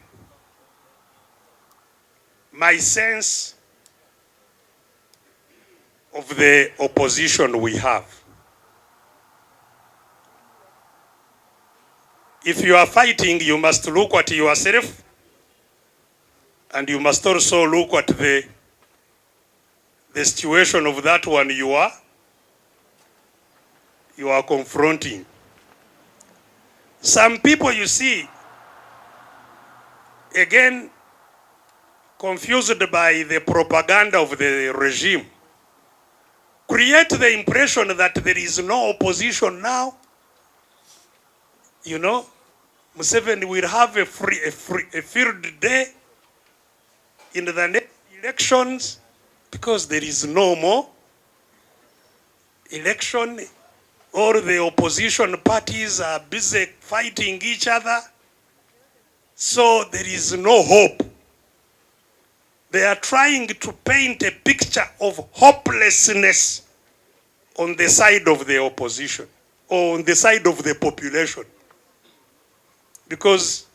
my sense of the opposition we have. If you are fighting, you must look at yourself, and you must also look at the situation of that one you are confronting. Some people, you see, again, confused by the propaganda of the regime, create the impression that there is no opposition now. You know, Museveni will have a field day in the next elections because there is no more election. All the opposition parties are busy fighting each other. So there is no hope. They are trying to paint a picture of hopelessness on the side of the opposition or on the side of the population. Because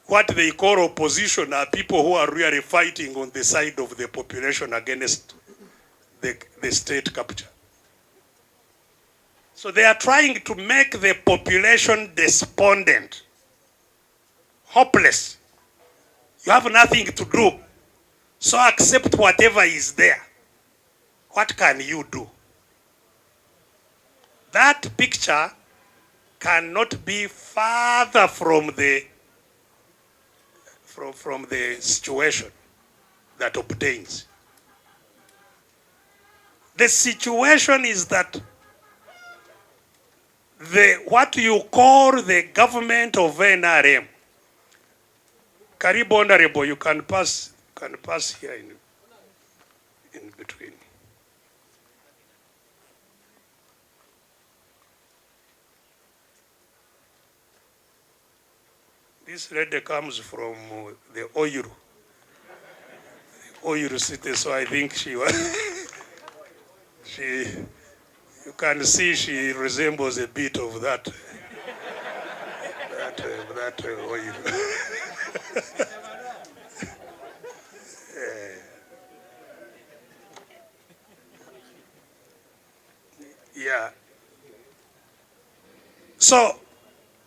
what they call opposition are people who are really fighting on the side of the population against the state capture. So they are trying to make the population despondent, hopeless. You have nothing to do, so accept whatever is there. What can you do? That picture cannot be farther from the situation that obtains. The situation is that what you call the government of NRM. Karibu Honorable, you can pass here in between. This lady comes from the oil city, so I think she was, she, you can see she resembles a bit of that oil. Yeah. So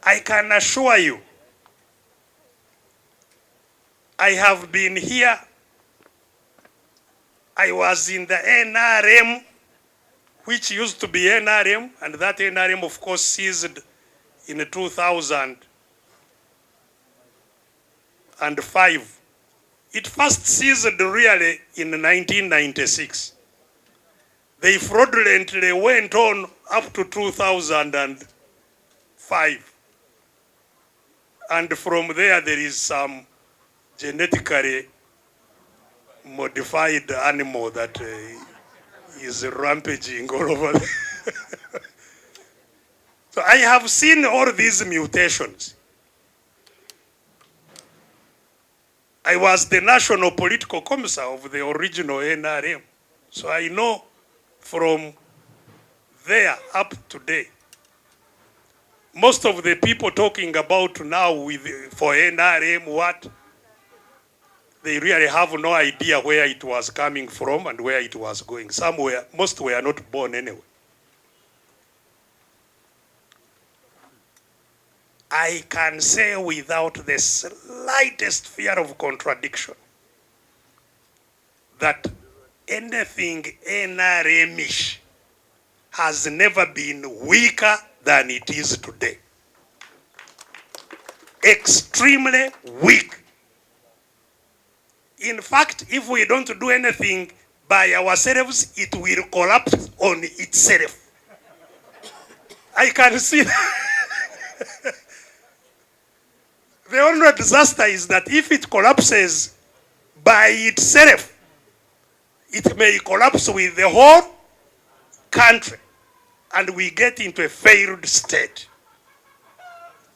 I can assure you, I have been here. I was in the NRM, which used to be NRM, and that NRM, of course, ceased in 2005. It first ceased really in 1996. They fraudulently went on up to 2005. And from there is some genetically modified animal that is rampaging all over. So I have seen all these mutations. I was the national political commissar of the original NRM. So I know from there up to today. Most of the people talking about now for NRM what, they really have no idea where it was coming from and where it was going. Most were not born anyway. I can say without the slightest fear of contradiction that anything NRM-ish has never been weaker than it is today. Extremely weak. In fact, if we don't do anything by ourselves, it will collapse on itself. I can see that. The only disaster is that if it collapses by itself, it may collapse with the whole country, and we get into a failed state.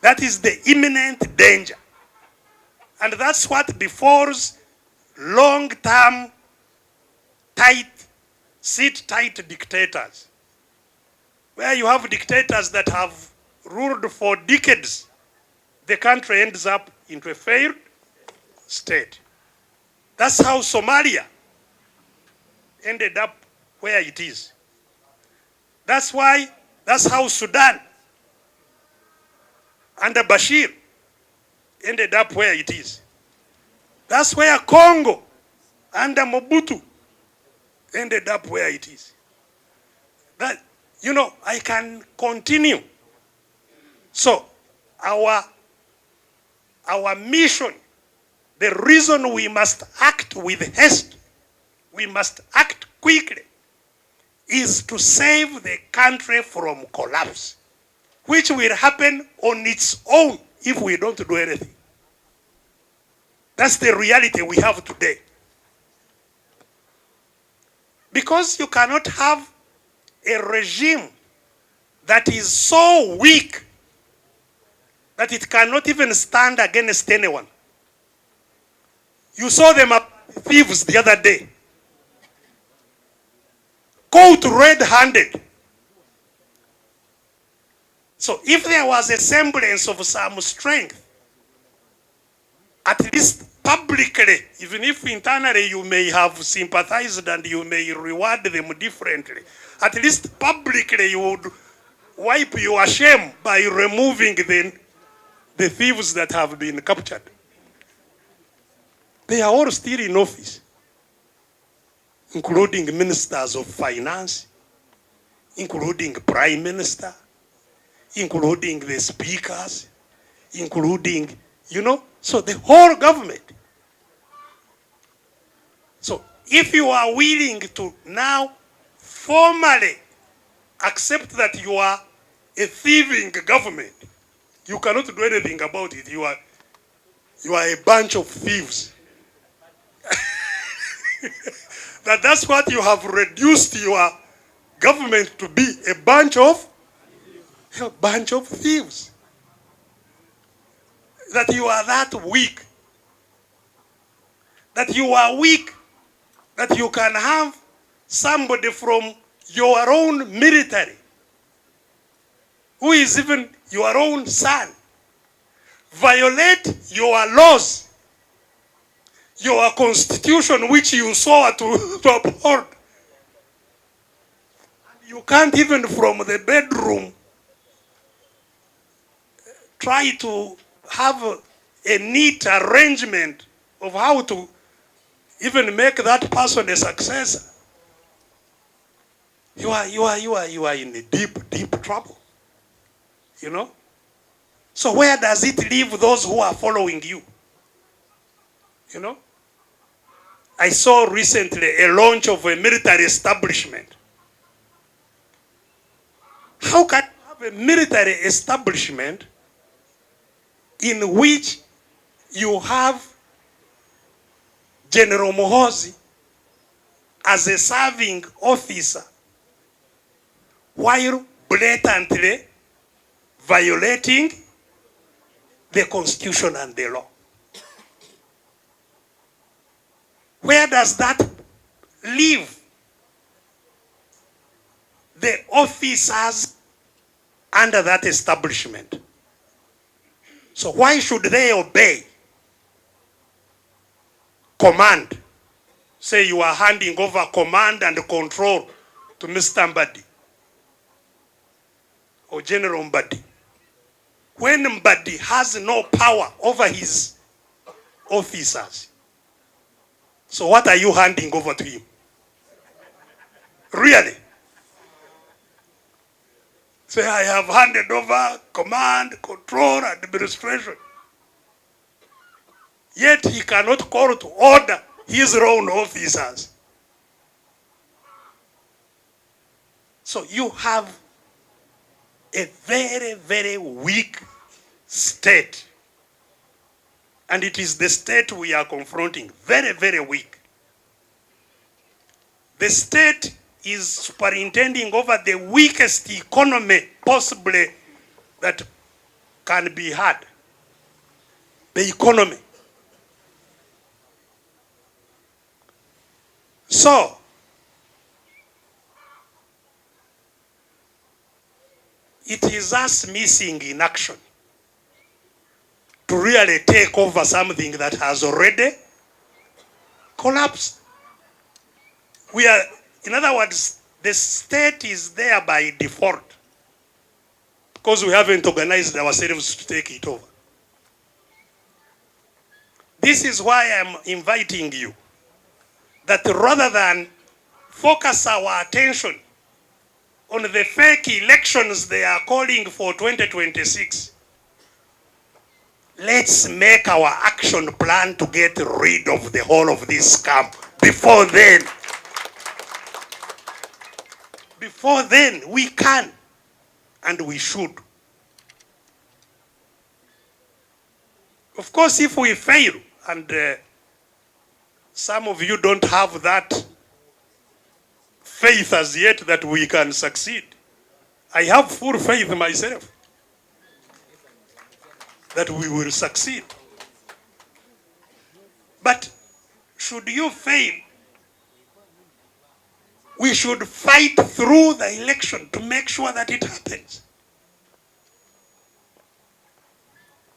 That is the imminent danger. And that's what befalls long-term, sit-tight dictators, where you have dictators that have ruled for decades. The country ends up into a failed state. That's how Somalia ended up where it is. That's how Sudan under Bashir ended up where it is. That's where Congo under Mobutu ended up where it is. That, I can continue. So our mission, the reason we must act with haste, we must act quickly, is to save the country from collapse, which will happen on its own if we don't do anything. That's the reality we have today. Because you cannot have a regime that is so weak that it cannot even stand against anyone. You saw them thieves the other day. Caught red-handed. So if there was a semblance of some strength, at least publicly, even if internally you may have sympathized and you may reward them differently, at least publicly you would wipe your shame by removing the thieves that have been captured. They are all still in office, including ministers of finance, including prime minister, including the speakers, including, so the whole government. So if you are willing to now formally accept that you are a thieving government, you cannot do anything about it. You are a bunch of thieves. That's what you have reduced your government to be, a bunch of thieves. that you are that weak, that you are weak, that you can have somebody from your own military, who is even your own son, violate your laws, your constitution, which you swore to uphold. You can't even from the bedroom try to have a neat arrangement of how to even make that person a successor. You are in deep trouble. You know? So where does it leave those who are following you? You know? I saw recently a launch of a military establishment. How can you have a military establishment in which you have General Muhoozi as a serving officer while blatantly violating the Constitution and the law? Where does that leave the officers under that establishment? So why should they obey command? Say you are handing over command and control to Mr. Mbadi or General Mbadi, when Mbadi has no power over his officers. So what are you handing over to him? Really? Say, I have handed over command, control, administration. Yet he cannot call to order his own officers. So you have a very, very weak state. And it is the state we are confronting. Very, very weak. The state is superintending over the weakest economy possibly that can be had. The economy. So, it is us missing in action to really take over something that has already collapsed. We are, in other words, the state is there by default because we haven't organized ourselves to take it over. This is why I'm inviting you that rather than focus our attention on the fake elections they are calling for 2026, let's make our action plan to get rid of the whole of this scam before then. Before then, we can and we should. Of course, if we fail, and some of you don't have that faith as yet that we can succeed. I have full faith myself that we will succeed. But should you fail, we should fight through the election to make sure that it happens.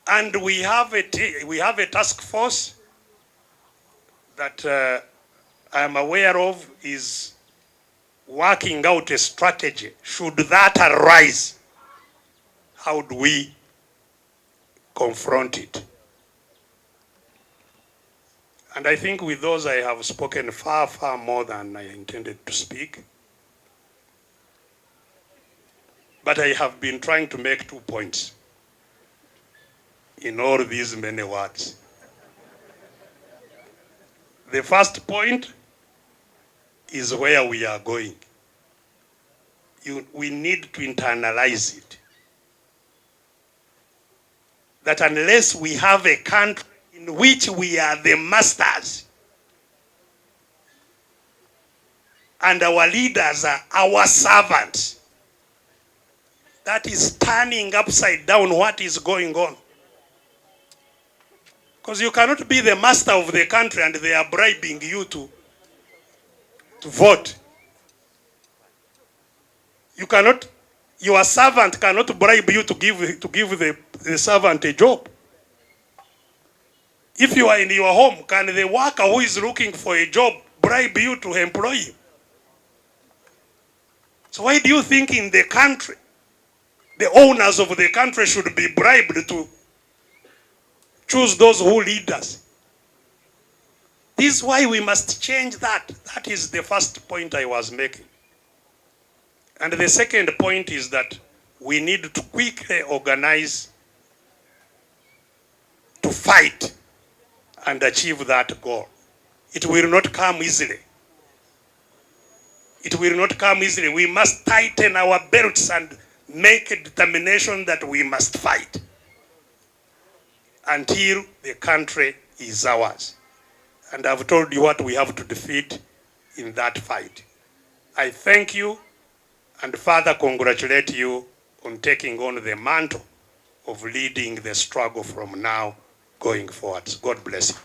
And we have a task force that I am aware of is working out a strategy. Should that arise, how do we confront it? And I think with those I have spoken far, far more than I intended to speak. But I have been trying to make 2 points in all these many words. The first point is where we are going. We need to internalize it. That unless we have a country in which we are the masters and our leaders are our servants, that is turning upside down what is going on. Because you cannot be the master of the country and they are bribing you to vote. You cannot, your servant cannot bribe you to give the servant a job. If you are in your home, can the worker who is looking for a job bribe you to employ him? So why do you think in the country, the owners of the country should be bribed to choose those who lead us? This is why we must change that. That is the first point I was making. And the second point is that we need to quickly organize to fight and achieve that goal. It will not come easily. It will not come easily. We must tighten our belts and make a determination that we must fight until the country is ours. And I've told you what we have to defeat in that fight. I thank you and further congratulate you on taking on the mantle of leading the struggle from now going forward. God bless you.